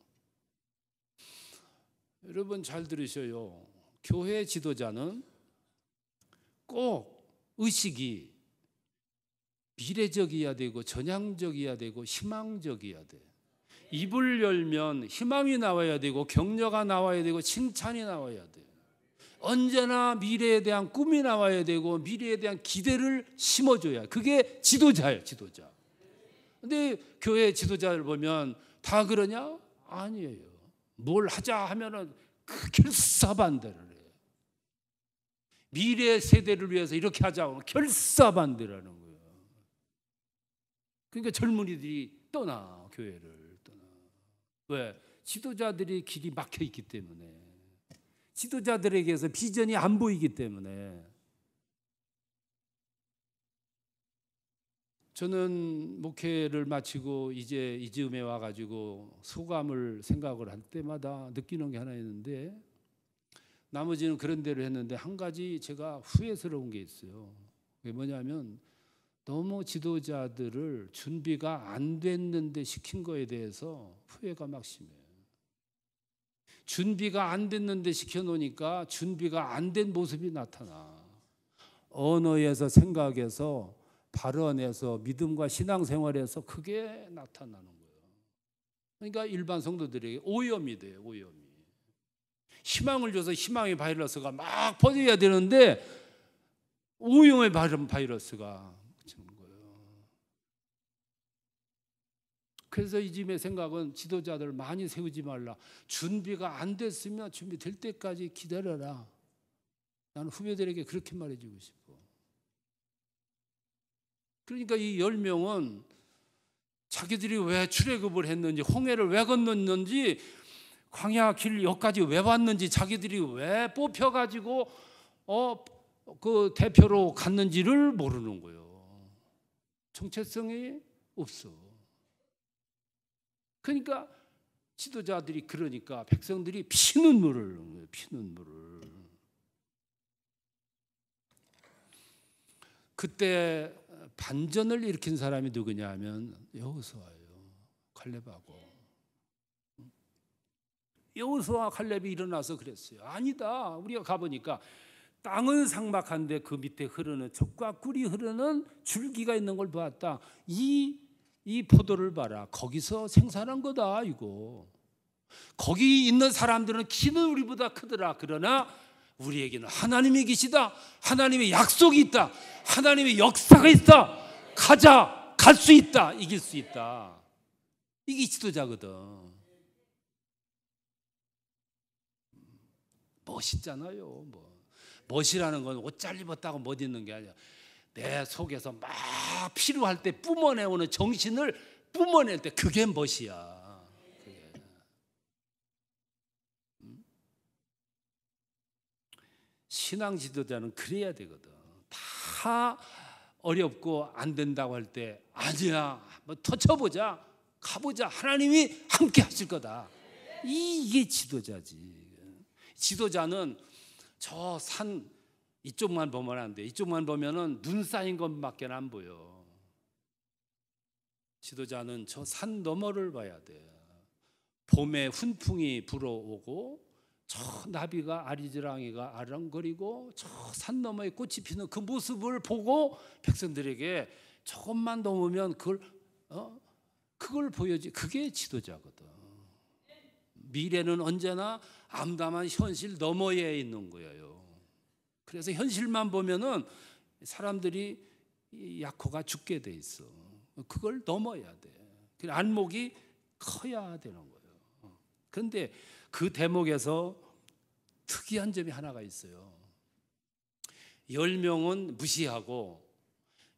여러분 잘 들으셔요. 교회 지도자는 꼭 의식이 미래적이어야 되고 전향적이어야 되고 희망적이어야 돼. 입을 열면 희망이 나와야 되고 격려가 나와야 되고 칭찬이 나와야 돼. 언제나 미래에 대한 꿈이 나와야 되고 미래에 대한 기대를 심어줘야. 그게 지도자예요, 지도자. 근데 교회 지도자를 보면 다 그러냐? 아니에요. 뭘 하자 하면은 결사반대를 해요. 미래 세대를 위해서 이렇게 하자고 결사반대라는 거예요. 그러니까 젊은이들이 떠나, 교회를 떠나. 왜? 지도자들이 길이 막혀 있기 때문에. 지도자들에게서 비전이 안 보이기 때문에. 저는 목회를 마치고 이제 이 즈음에 와가지고 소감을 생각을 할 때마다 느끼는 게 하나 있는데, 나머지는 그런 대로 했는데 한 가지 제가 후회스러운 게 있어요. 그게 뭐냐면 너무 지도자들을 준비가 안 됐는데 시킨 거에 대해서 후회가 막 심해요. 준비가 안 됐는데 시켜놓으니까 준비가 안 된 모습이 나타나. 언어에서, 생각에서, 발언에서, 믿음과 신앙생활에서 그게 나타나는 거예요. 그러니까 일반 성도들에게 오염이 돼요. 오염이. 희망을 줘서 희망의 바이러스가 막 퍼져야 되는데 오염의 바이러스가 붙는 거예요. 그래서 이 집의 생각은 지도자들 많이 세우지 말라. 준비가 안 됐으면 준비될 때까지 기다려라. 나는 후배들에게 그렇게 말해주고 싶어. 그러니까 이 10명은 자기들이 왜 출애굽을 했는지, 홍해를 왜 건넜는지, 광야 길 여기까지 왜 왔는지, 자기들이 왜 뽑혀가지고 그 대표로 갔는지를 모르는 거예요. 정체성이 없어. 그러니까 지도자들이 그러니까 백성들이 피눈물을 흘리는 거예요. 피눈물을. 그때 반전을 일으킨 사람이 누구냐 하면 여호수아예요. 칼렙하고. 여호수아 칼렙이 일어나서 그랬어요. 아니다. 우리가 가보니까 땅은 삭막한데 그 밑에 흐르는 젖과 꿀이 흐르는 줄기가 있는 걸 보았다. 이 포도를 봐라. 거기서 생산한 거다 이거. 거기 있는 사람들은 키는 우리보다 크더라. 그러나 우리에게는 하나님이 계시다. 하나님의 약속이 있다. 하나님의 역사가 있다. 가자. 갈 수 있다. 이길 수 있다. 이게 지도자거든. 멋있잖아요. 멋이라는 건 옷 잘 입었다고 못 입는 게 아니야. 내 속에서 막 필요할 때 뿜어내오는 정신을 뿜어낼 때 그게 멋이야. 그게. 신앙 지도자는 그래야 되거든. 다 어렵고 안 된다고 할 때 아니야, 뭐 터쳐보자, 가보자, 하나님이 함께 하실 거다. 이게 지도자지. 지도자는 저 산 이쪽만 보면 안 돼. 이쪽만 보면은 눈 쌓인 것밖에 안 보여. 지도자는 저 산 너머를 봐야 돼. 봄에 훈풍이 불어오고 저 나비가 아리지랑이가 아랑거리고 저 산 너머에 꽃이 피는 그 모습을 보고 백성들에게 조금만 넘으면 그걸 보여지. 그게 지도자거든. 미래는 언제나 암담한 현실 너머에 있는 거예요. 그래서 현실만 보면은 사람들이 약호가 죽게 돼 있어. 그걸 넘어야 돼. 안목이 커야 되는 거예요. 그런데 그 대목에서 특이한 점이 하나가 있어요. 10명은 무시하고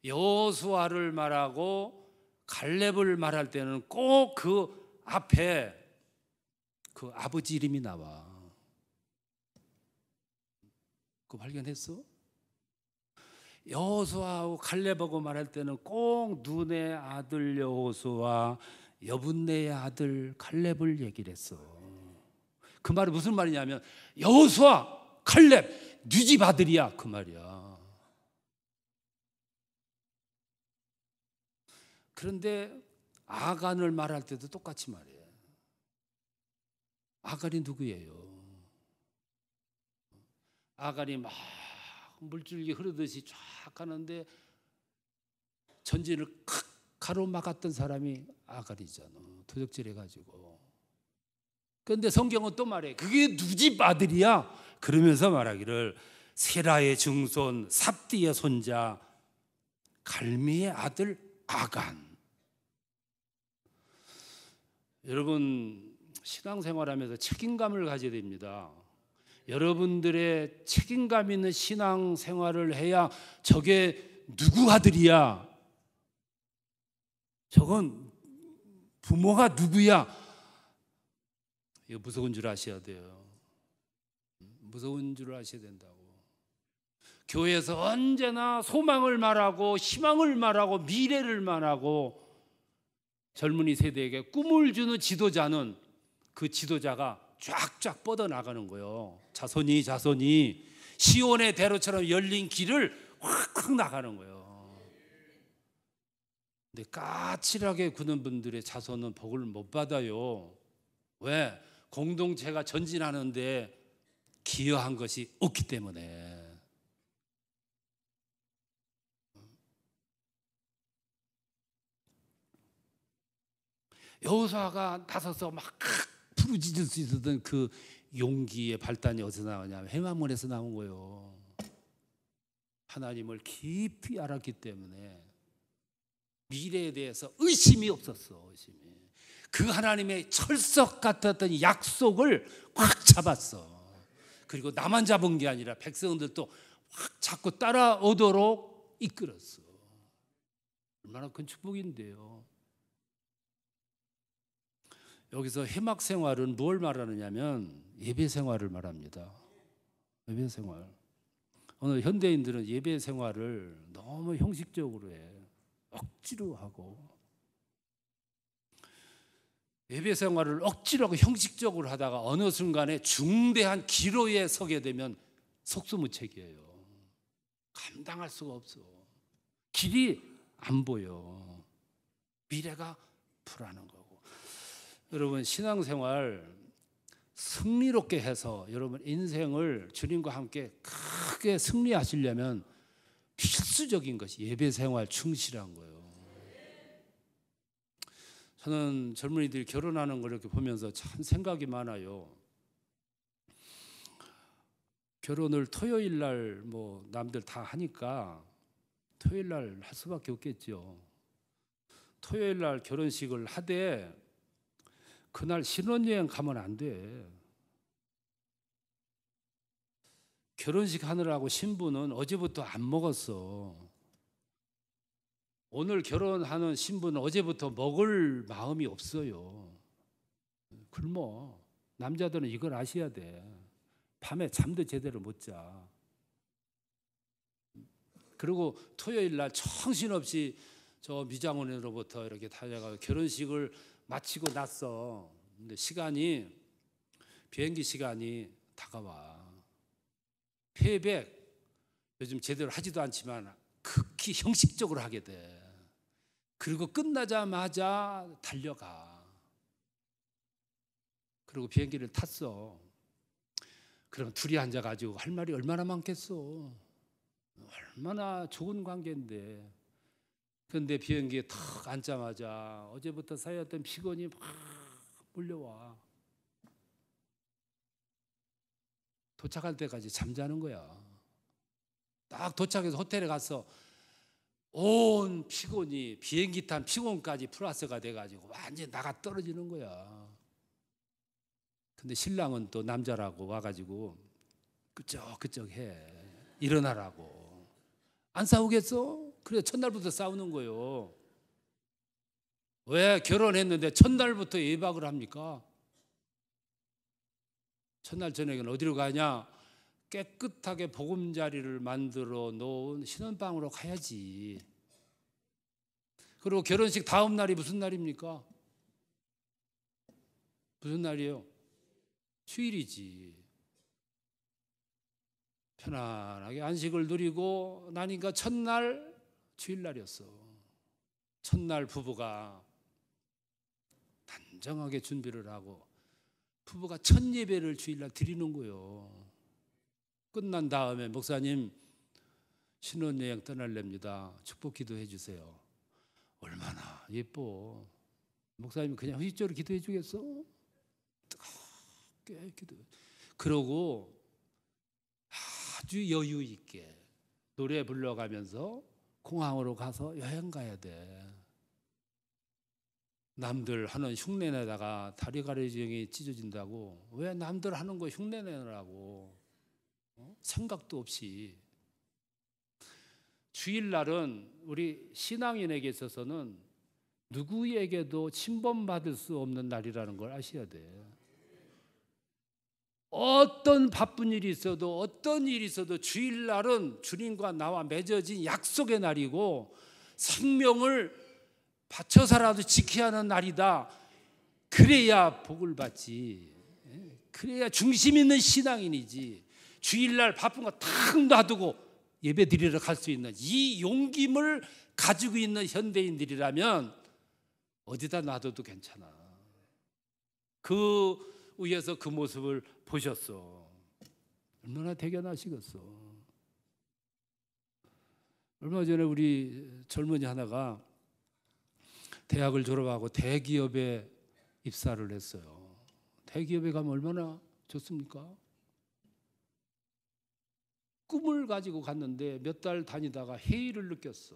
여호수아를 말하고 갈렙을 말할 때는 꼭 그 앞에 그 아버지 이름이 나와. 그거 발견했어? 여호수아하고 갈렙하고 말할 때는 꼭 눈의 아들 여호수아, 여분네의 아들 갈렙을 얘기를 했어. 그 말이 무슨 말이냐면 여호수아, 갈렙 네 집 아들이야 그 말이야. 그런데 아간을 말할 때도 똑같이 말해. 아간이 누구예요? 아간이 막 물줄기 흐르듯이 쫙 가는데 전진을 칵 가로막았던 사람이 아간이잖아. 도적질 해가지고. 그런데 성경은 또 말해. 그게 누구 집 아들이야? 그러면서 말하기를 세라의 증손 삽디의 손자 갈미의 아들 아간. 여러분 신앙생활하면서 책임감을 가져야 됩니다. 여러분들의 책임감 있는 신앙생활을 해야 저게 누구 아들이야? 저건 부모가 누구야? 이거 무서운 줄 아셔야 돼요. 무서운 줄 아셔야 된다고. 교회에서 언제나 소망을 말하고 희망을 말하고 미래를 말하고 젊은이 세대에게 꿈을 주는 지도자는 그 지도자가 쫙쫙 뻗어나가는 거예요. 자손이 시온의 대로처럼 열린 길을 확확 나가는 거예요. 근데 까칠하게 구는 분들의 자손은 복을 못 받아요. 왜? 공동체가 전진하는데 기여한 것이 없기 때문에. 여호수아가 나서서 막 부르짖을 수 있었던 그 용기의 발단이 어디서 나오냐면 회막문에서 나온 거예요. 하나님을 깊이 알았기 때문에 미래에 대해서 의심이 없었어. 의심이. 그 하나님의 철석 같았던 약속을 확 잡았어. 그리고 나만 잡은 게 아니라 백성들도 확 잡고 따라오도록 이끌었어. 얼마나 큰 축복인데요. 여기서 회막 생활은 뭘 말하느냐면 예배 생활을 말합니다. 예배 생활. 오늘 현대인들은 예배 생활을 너무 형식적으로 해. 억지로 하고. 예배 생활을 억지로 하고 형식적으로 하다가 어느 순간에 중대한 기로에 서게 되면 속수무책이에요. 감당할 수가 없어. 길이 안 보여. 미래가 불안한 거고. 여러분 신앙생활 승리롭게 해서 여러분 인생을 주님과 함께 크게 승리하시려면 필수적인 것이 예배생활 충실한 거예요. 저는 젊은이들이 결혼하는 걸 이렇게 보면서 참 생각이 많아요. 결혼을 토요일 날 뭐 남들 다 하니까 토요일 날 할 수밖에 없겠죠. 토요일 날 결혼식을 하되 그날 신혼여행 가면 안 돼. 결혼식 하느라고 신부는 어제부터 안 먹었어. 오늘 결혼하는 신부는 어제부터 먹을 마음이 없어요. 굶어. 남자들은 이걸 아셔야 돼. 밤에 잠도 제대로 못 자. 그리고 토요일 날 정신없이 저 미장원으로부터 이렇게 달려가 결혼식을 마치고 났어. 근데 비행기 시간이 다가와. 페이백 요즘 제대로 하지도 않지만 극히 형식적으로 하게 돼. 그리고 끝나자마자 달려가. 그리고 비행기를 탔어. 그럼 둘이 앉아가지고 할 말이 얼마나 많겠어. 얼마나 좋은 관계인데. 그런데 비행기에 탁 앉자마자 어제부터 쌓였던 피곤이 막 몰려와. 도착할 때까지 잠자는 거야. 딱 도착해서 호텔에 가서 온 피곤이 비행기 탄 피곤까지 플러스가 돼가지고 완전히 나가 떨어지는 거야. 근데 신랑은 또 남자라고 와가지고 끄적끄적 해. 일어나라고. 안 싸우겠어? 그래 첫날부터 싸우는 거예요. 왜 결혼했는데 첫날부터 예박을 합니까? 첫날 저녁에는 어디로 가냐? 깨끗하게 보금자리를 만들어 놓은 신혼방으로 가야지. 그리고 결혼식 다음 날이 무슨 날입니까? 무슨 날이에요? 휴일이지. 편안하게 안식을 누리고 나니까 첫날 주일날이었어. 첫날 부부가 단정하게 준비를 하고 부부가 첫 예배를 주일날 드리는 거예요. 끝난 다음에 목사님 신혼여행 떠날랍니다. 축복 기도해 주세요. 얼마나 예뻐. 목사님 그냥 휘적으로 기도해 주겠어? 뜨겁게 기도. 그러고 아주 여유 있게 노래 불러가면서 공항으로 가서 여행 가야 돼. 남들 하는 흉내내다가 다리 가려짐이 찢어진다고 왜 남들 하는 거 흉내내느라고 생각도 없이. 주일날은 우리 신앙인에게 있어서는 누구에게도 침범받을 수 없는 날이라는 걸 아셔야 돼. 어떤 바쁜 일이 있어도 어떤 일이 있어도 주일날은 주님과 나와 맺어진 약속의 날이고 생명을 바쳐서라도 지켜야 하는 날이다. 그래야 복을 받지. 그래야 중심 있는 신앙인이지. 주일날 바쁜 거 탁 놔두고 예배 드리러 갈 수 있는 이 용기를 가지고 있는 현대인들이라면 어디다 놔둬도 괜찮아. 그 위에서 그 모습을 보셨어. 얼마나 대견하시겠어. 얼마 전에 우리 젊은이 하나가 대학을 졸업하고 대기업에 입사를 했어요. 대기업에 가면 얼마나 좋습니까? 꿈을 가지고 갔는데 몇 달 다니다가 해이를 느꼈어.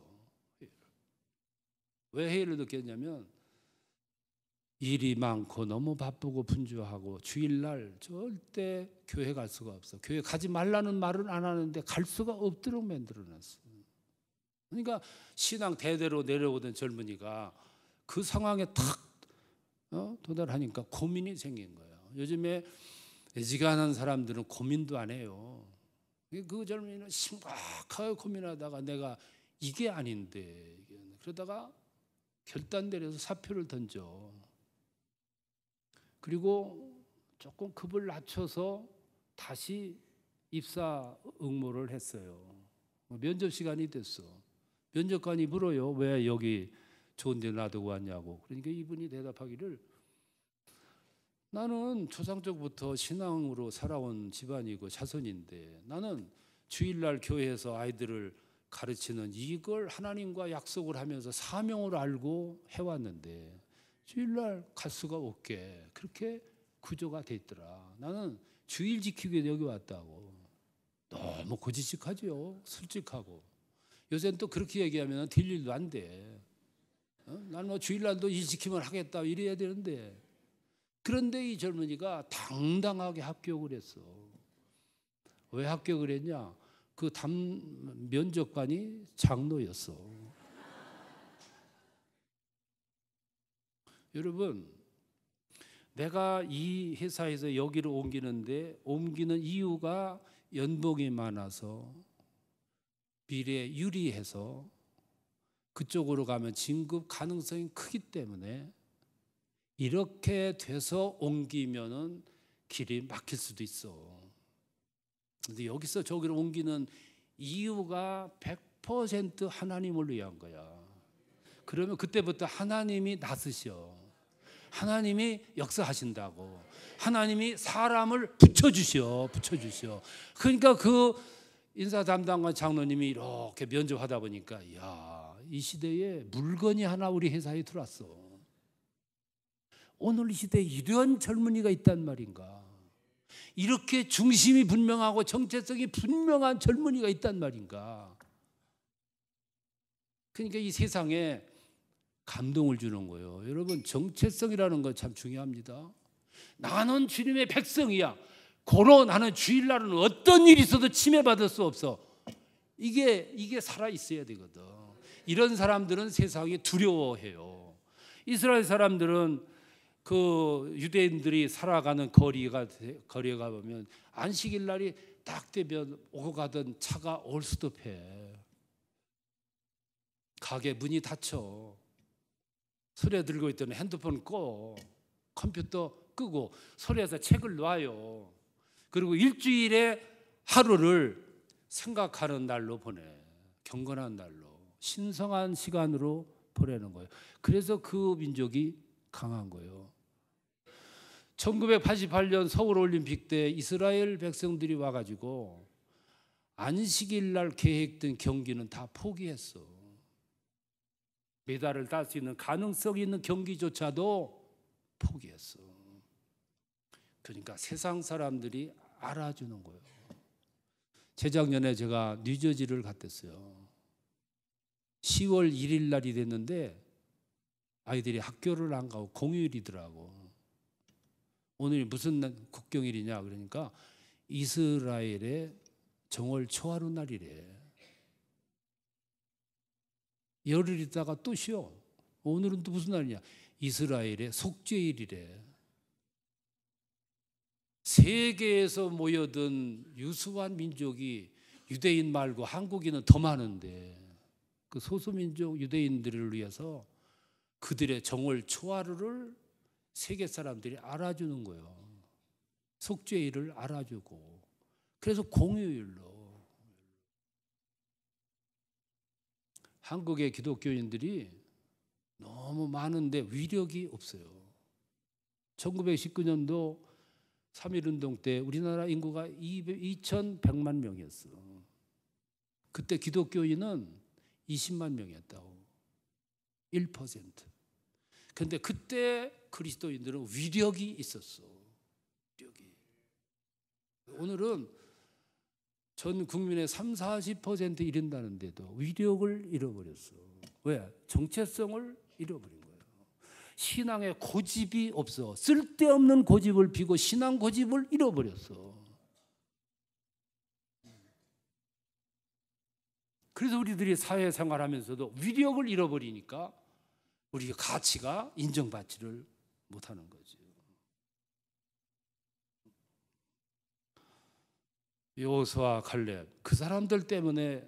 왜 해이를 느꼈냐면 일이 많고 너무 바쁘고 분주하고 주일날 절대 교회 갈 수가 없어. 교회 가지 말라는 말은 안 하는데 갈 수가 없도록 만들어놨어. 그러니까 신앙 대대로 내려오던 젊은이가 그 상황에 탁 도달하니까 고민이 생긴 거예요. 요즘에 애지간한 사람들은 고민도 안 해요. 그 젊은이는 심각하게 고민하다가 내가 이게 아닌데 그러다가 결단 내려서 사표를 던져. 그리고 조금 급을 낮춰서 다시 입사 응모를 했어요. 면접 시간이 됐어. 면접관이 물어요. 왜 여기 좋은 데 놔두고 왔냐고. 그러니까 이분이 대답하기를 나는 초상적부터 신앙으로 살아온 집안이고 자손인데 나는 주일날 교회에서 아이들을 가르치는 이걸 하나님과 약속을 하면서 사명을 알고 해왔는데 주일날 갈 수가 없게 그렇게 구조가 돼 있더라. 나는 주일 지키기 위해 여기 왔다고. 너무 고지식하죠. 솔직하고. 요새는 또 그렇게 얘기하면 될 일도 안 돼. 나는 뭐 주일날도 일 지키면 하겠다 이래야 되는데. 그런데 이 젊은이가 당당하게 합격을 했어. 왜 합격을 했냐? 그 면접관이 장로였어. 여러분, 내가 이 회사에서 여기로 옮기는데 옮기는 이유가 연봉이 많아서 미래에 유리해서 그쪽으로 가면 진급 가능성이 크기 때문에 이렇게 돼서 옮기면은 길이 막힐 수도 있어. 근데 여기서 저기로 옮기는 이유가 100% 하나님을 위한 거야. 그러면 그때부터 하나님이 나서셔. 하나님이 역사하신다고. 하나님이 사람을 붙여주셔. 그러니까 그 인사 담당관 장로님이 이렇게 면접하다 보니까 야, 이 시대에 물건이 하나 우리 회사에 들어왔어. 오늘 이 시대에 이런 젊은이가 있단 말인가. 이렇게 중심이 분명하고 정체성이 분명한 젊은이가 있단 말인가. 그러니까 이 세상에 감동을 주는 거예요. 여러분, 정체성이라는 건 참 중요합니다. 나는 주님의 백성이야. 고로 나는 주일날은 어떤 일이 있어도 침해받을 수 없어. 이게 살아 있어야 되거든. 이런 사람들은 세상이 두려워해요. 이스라엘 사람들은 그 유대인들이 살아가는 거리에 가보면 안식일 날이 딱 되면 오고 가던 차가 올스톱해. 가게 문이 닫혀. 손에 들고 있던 핸드폰 꺼, 컴퓨터 끄고 손에서 책을 놔요. 그리고 일주일에 하루를 생각하는 날로 보내. 경건한 날로, 신성한 시간으로 보내는 거예요. 그래서 그 민족이 강한 거예요. 1988년 서울올림픽 때 이스라엘 백성들이 와가지고 안식일 날 계획된 경기는 다 포기했어. 메달을 딸 수 있는 가능성 있는 경기조차도 포기했어. 그러니까 세상 사람들이 알아주는 거예요. 재작년에 제가 뉴저지를 갔댔어요. 10월 1일 날이 됐는데 아이들이 학교를 안 가고 공휴일이더라고. 오늘이 무슨 국경일이냐 그러니까 이스라엘의 정월 초하루 날이래. 열흘 있다가 또 쉬어. 오늘은 또 무슨 날이냐? 이스라엘의 속죄일이래. 세계에서 모여든 유수한 민족이 유대인 말고 한국인은 더 많은데 그 소수민족 유대인들을 위해서 그들의 정월 초하루를 세계 사람들이 알아주는 거예요. 속죄일을 알아주고. 그래서 공휴일로. 한국의 기독교인들이 너무 많은데 위력이 없어요. 1919년도 3.1운동 때 우리나라 인구가 2,100만 명이었어. 그때 기독교인은 20만 명이었다고. 1%. 그런데 그때 그리스도인들은 위력이 있었어. 위력이. 오늘은 전 국민의 30-40% 이른다는데도 위력을 잃어버렸어. 왜? 정체성을 잃어버린 거예요. 신앙에 고집이 없어. 쓸데없는 고집을 피고 신앙 고집을 잃어버렸어. 그래서 우리들이 사회생활하면서도 위력을 잃어버리니까 우리 가치가 인정받지를 못하는 거죠. 여호수아 갈렙 그 사람들 때문에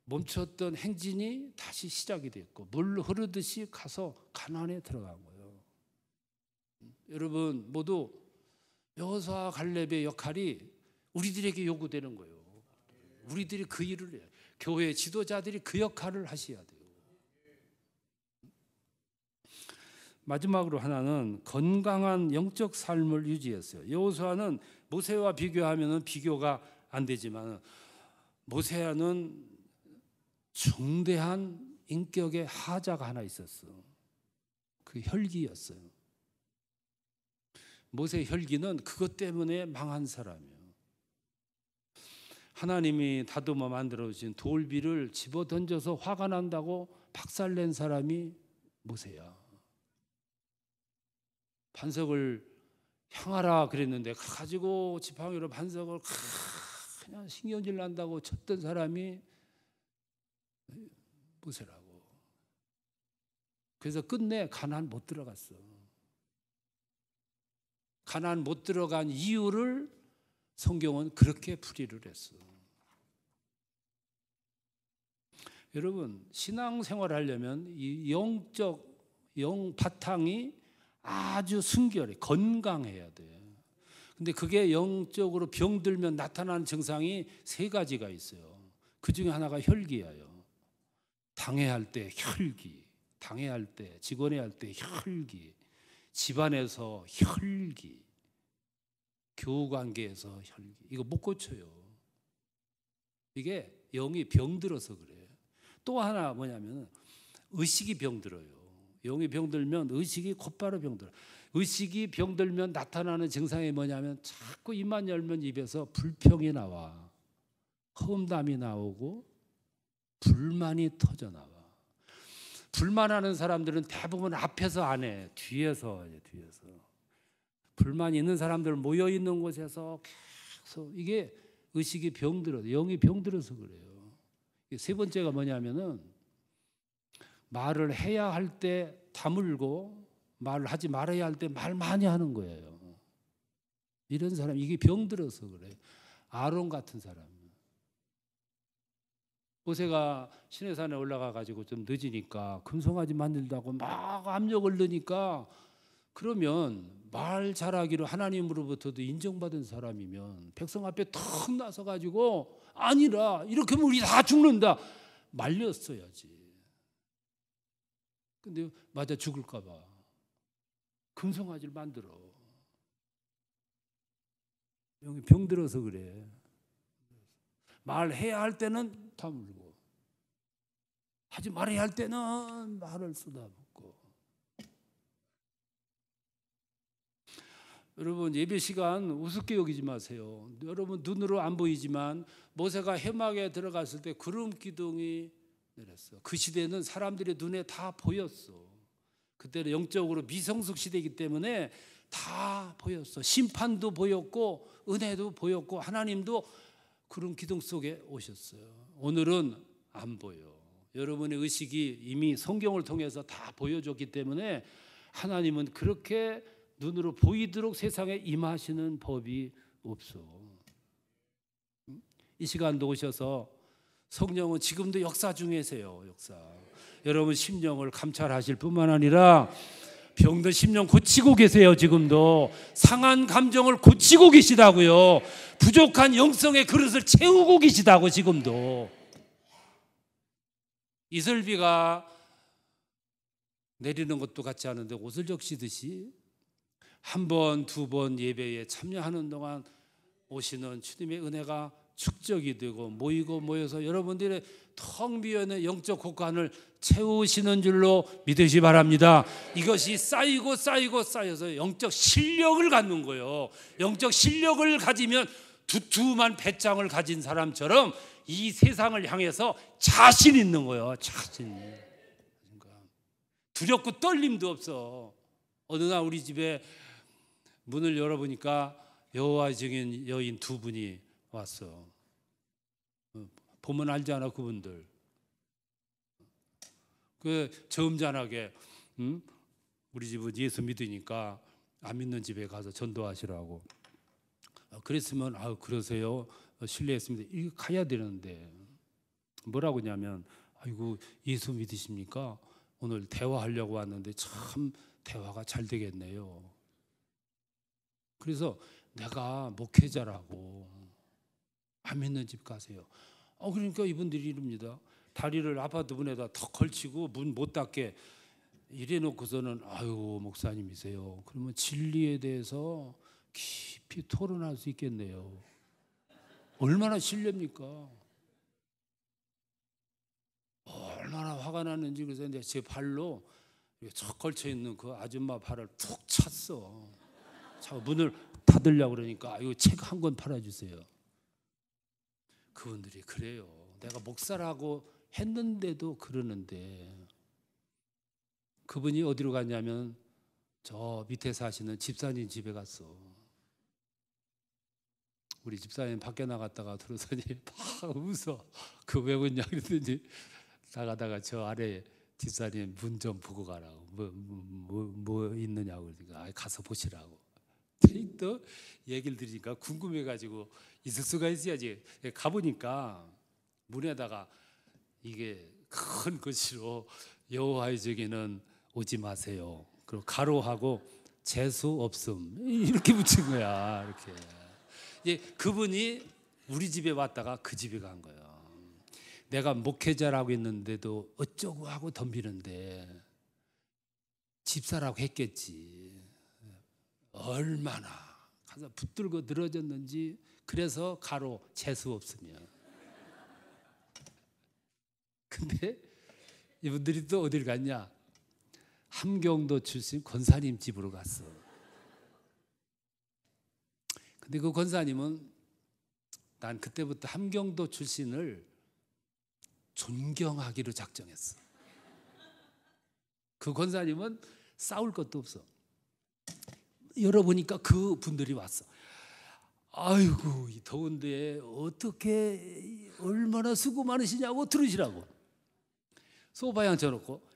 멈췄던 행진이 다시 시작이 됐고 물 흐르듯이 가서 가나안에 들어간 거예요. 여러분 모두 여호수아 갈렙의 역할이 우리들에게 요구되는 거예요. 우리들이 그 일을 해요. 교회 지도자들이 그 역할을 하셔야 돼요. 마지막으로 하나는 건강한 영적 삶을 유지했어요. 여호수아는 모세와 비교하면 비교가 안 되지만 모세는 중대한 인격의 하자가 하나 있었어. 그 혈기였어요. 모세의 혈기는 그것 때문에 망한 사람이에요. 하나님이 다듬어 만들어주신 돌비를 집어 던져서 화가 난다고 박살낸 사람이 모세야. 반석을 향하라 그랬는데 가지고 지팡이로 반석을 그냥 신경질 난다고 쳤던 사람이 모세라고. 그래서 끝내 가나안 못 들어갔어. 가나안 못 들어간 이유를 성경은 그렇게 풀이를 했어. 여러분, 신앙생활을 하려면 이 영 바탕이 아주 순결해, 건강해야 돼. 근데 그게 영적으로 병들면 나타나는 증상이 세 가지가 있어요. 그 중에 하나가 혈기예요. 당회할 때 혈기, 당회할 때, 직원회 할 때 혈기, 집안에서 혈기, 교우관계에서 혈기. 이거 못 고쳐요. 이게 영이 병들어서 그래. 또 하나 뭐냐면 의식이 병들어요. 영이 병들면 의식이 곧바로 병들어. 의식이 병들면 나타나는 증상이 뭐냐면 자꾸 입만 열면 입에서 불평이 나와, 험담이 나오고 불만이 터져 나와. 불만하는 사람들은 대부분 앞에서 안 해, 뒤에서 해, 뒤에서. 불만이 있는 사람들 모여 있는 곳에서 계속 이게 의식이 병들어, 영이 병들어서 그래요. 세 번째가 뭐냐면은 말을 해야 할 때 다물고 말을 하지 말아야 할 때 말 많이 하는 거예요. 이런 사람, 이게 병들어서 그래. 아론 같은 사람. 모세가 시내산에 올라가 가지고 좀 늦으니까 금송아지 만들다고 막 압력을 넣으니까, 그러면 말 잘하기로 하나님으로부터도 인정받은 사람이면 백성 앞에 턱 나서 가지고 아니라 이렇게 하면 우리 다 죽는다 말렸어야지. 근데 맞아 죽을까 봐 금송아지를 만들어. 여기 병들어서 그래. 말해야 할 때는 다물고 하지 말아야 할 때는 말을 쏟아붓고. 여러분, 예배 시간 우습게 여기지 마세요. 여러분 눈으로 안 보이지만 모세가 회막에 들어갔을 때 구름 기둥이 내렸어. 그 시대는 사람들의 눈에 다 보였어. 그때는 영적으로 미성숙 시대이기 때문에 다 보였어. 심판도 보였고 은혜도 보였고 하나님도 구름 기둥 속에 오셨어요. 오늘은 안 보여. 여러분의 의식이 이미 성경을 통해서 다 보여줬기 때문에 하나님은 그렇게 눈으로 보이도록 세상에 임하시는 법이 없어. 이 시간도 오셔서 성령은 지금도 역사 중이세요. 역사. 여러분 심령을 감찰하실 뿐만 아니라 병든 심령 고치고 계세요. 지금도 상한 감정을 고치고 계시다고요. 부족한 영성의 그릇을 채우고 계시다고. 지금도 이슬비가 내리는 것도 같지 않은데 옷을 적시듯이 한 번, 두 번 예배에 참여하는 동안 오시는 주님의 은혜가 축적이 되고 모여서 여러분들의 텅 비어있는 영적 곳간을 채우시는 줄로 믿으시 바랍니다. 이것이 쌓여서 영적 실력을 갖는 거예요. 영적 실력을 가지면 두툼한 배짱을 가진 사람처럼 이 세상을 향해서 자신 있는 거예요. 자신. 두렵고 떨림도 없어. 어느 날 우리 집에 문을 열어보니까 여호와의 증인 여인 두 분이 왔어. 보면 알잖아 그분들. 그 점잖하게 우리 집은 예수 믿으니까 안 믿는 집에 가서 전도하시라고. 그랬으면 그러세요. 실례했습니다. 이거 가야 되는데 뭐라고 하냐면 아이고 예수 믿으십니까? 오늘 대화하려고 왔는데 참 대화가 잘 되겠네요. 그래서 내가 목회자라고 안 믿는 집 가세요. 그러니까 이분들이 이럽니다. 다리를 아파트 문에다 턱 걸치고 문 못 닫게 이래 놓고서는 아유 목사님이세요. 그러면 진리에 대해서 깊이 토론할 수 있겠네요. 얼마나 신뢰입니까? 얼마나 화가 났는지. 그래서 이제 제 발로 척 걸쳐 있는 그 아줌마 발을 툭 찼어. 문을 닫으려고 그러니까 이거 책 한 권 팔아주세요. 그분들이 그래요. 내가 목사라고 했는데도 그러는데. 그분이 어디로 갔냐면 저 밑에 사시는 집사님 집에 갔어. 우리 집사님 밖에 나갔다가 들어서니 막 웃어. 그 왜 웃냐 그랬더니 나가다가 저 아래 집사님 문 좀 보고 가라고. 뭐 있느냐고 그러니까 가서 보시라고. 또 얘기를 들으니까 궁금해가지고 있을 수가 있어야지. 가보니까 문에다가 이게 큰 글씨로 여호와의 제게는 오지 마세요. 그리고 가로하고 재수 없음 이렇게 붙인 거야. 이렇게. 그분이 우리 집에 왔다가 그 집에 간 거야. 내가 목회자라고 했는데도 어쩌고 하고 덤비는데 집사라고 했겠지. 얼마나 가서 붙들고 늘어졌는지. 그래서 가로 재수 없으면. 근데 이분들이 또 어딜 갔냐? 함경도 출신 권사님 집으로 갔어. 근데 그 권사님은 난 그때부터 함경도 출신을 존경하기로 작정했어. 그 권사님은 싸울 것도 없어. 열어보니까 그 분들이 왔어. 아이고 이 더운데 어떻게 얼마나 수고 많으시냐고 들으시라고. 소파에 앉혀놓고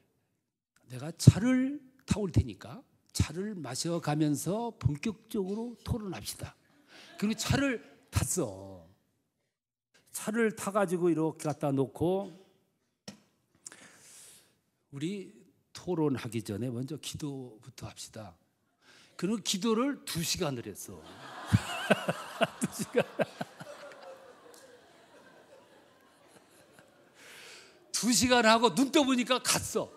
내가 차를 타올 테니까 차를 마셔가면서 본격적으로 토론합시다. 그리고 차를 탔어. 차를 타가지고 이렇게 갖다 놓고 우리 토론하기 전에 먼저 기도부터 합시다. 그리고 기도를 2시간을 했어. 2시간. 2시간 하고 눈 떠보니까 갔어.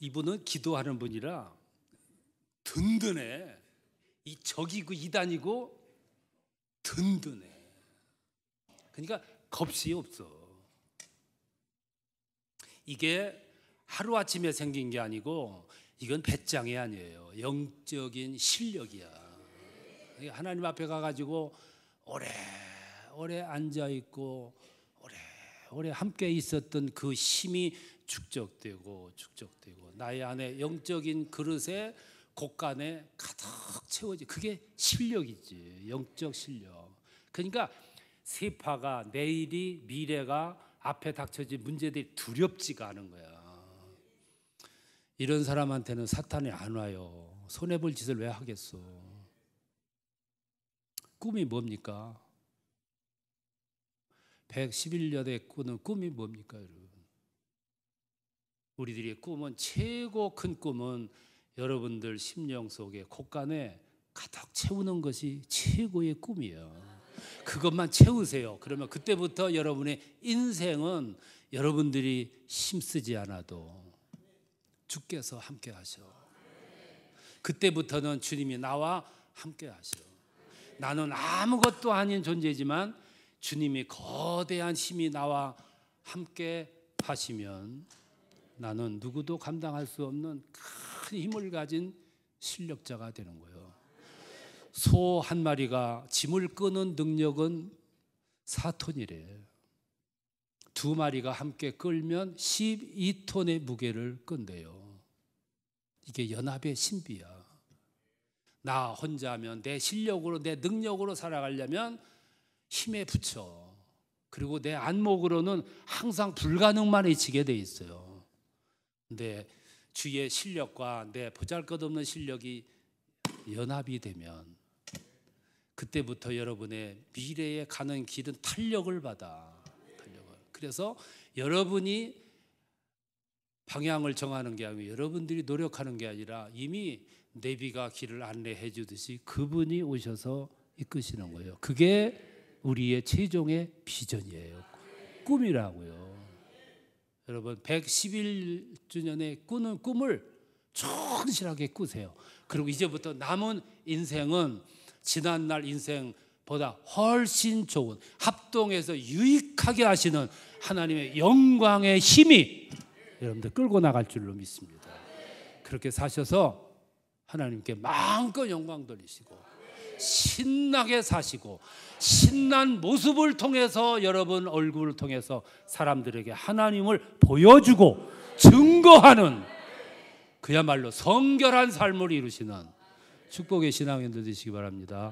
이분은 기도하는 분이라 든든해. 이 적이고 이단이고 든든해. 그러니까 겁이 없어. 이게 하루아침에 생긴 게 아니고 이건 배짱이 아니에요. 영적인 실력이야. 하나님 앞에 가가지고 오래 앉아있고 오래 함께 있었던 그 힘이 축적되고 나의 안에 영적인 그릇에 곳간에 가득 채워지. 그게 실력이지. 영적 실력. 그러니까 세파가 내일이 미래가 앞에 닥쳐진 문제들이 두렵지가 않은 거야. 이런 사람한테는 사탄이 안 와요. 손해볼 짓을 왜 하겠어. 꿈이 뭡니까? 111년의 꿈이 뭡니까 여러분? 우리들의 꿈은, 최고 큰 꿈은 여러분들 심령 속에 곳간에 가득 채우는 것이 최고의 꿈이에요. 그것만 채우세요. 그러면 그때부터 여러분의 인생은 여러분들이 힘쓰지 않아도 주께서 함께 하셔. 그때부터는 주님이 나와 함께 하셔. 나는 아무것도 아닌 존재지만 주님이 거대한 힘이 나와 함께 하시면 나는 누구도 감당할 수 없는 큰 힘을 가진 실력자가 되는 거예요. 소 한 마리가 짐을 끄는 능력은 4톤이래. 2마리가 함께 끌면 12톤의 무게를 끈대요. 이게 연합의 신비야. 나 혼자 하면 내 실력으로, 내 능력으로 살아가려면 힘에 부쳐. 그리고 내 안목으로는 항상 불가능만 해지게 돼 있어요. 근데 주의 실력과 내 보잘것없는 실력이 연합이 되면 그때부터 여러분의 미래에 가는 길은 탄력을 받아. 그래서 여러분이 방향을 정하는 게 아니고 여러분들이 노력하는 게 아니라 이미 내비가 길을 안내해 주듯이 그분이 오셔서 이끄시는 거예요. 그게 우리의 최종의 비전이에요. 꿈이라고요. 여러분 111주년에 꾸는 꿈을 충실하게 꾸세요. 그리고 이제부터 남은 인생은 지난날 인생보다 훨씬 좋은, 합동해서 유익하게 하시는 하나님의 영광의 힘이 여러분들 끌고 나갈 줄로 믿습니다. 그렇게 사셔서 하나님께 마음껏 영광 돌리시고 신나게 사시고 신난 모습을 통해서 여러분 얼굴을 통해서 사람들에게 하나님을 보여주고 증거하는 그야말로 성결한 삶을 이루시는 축복의 신앙인들 되시기 바랍니다.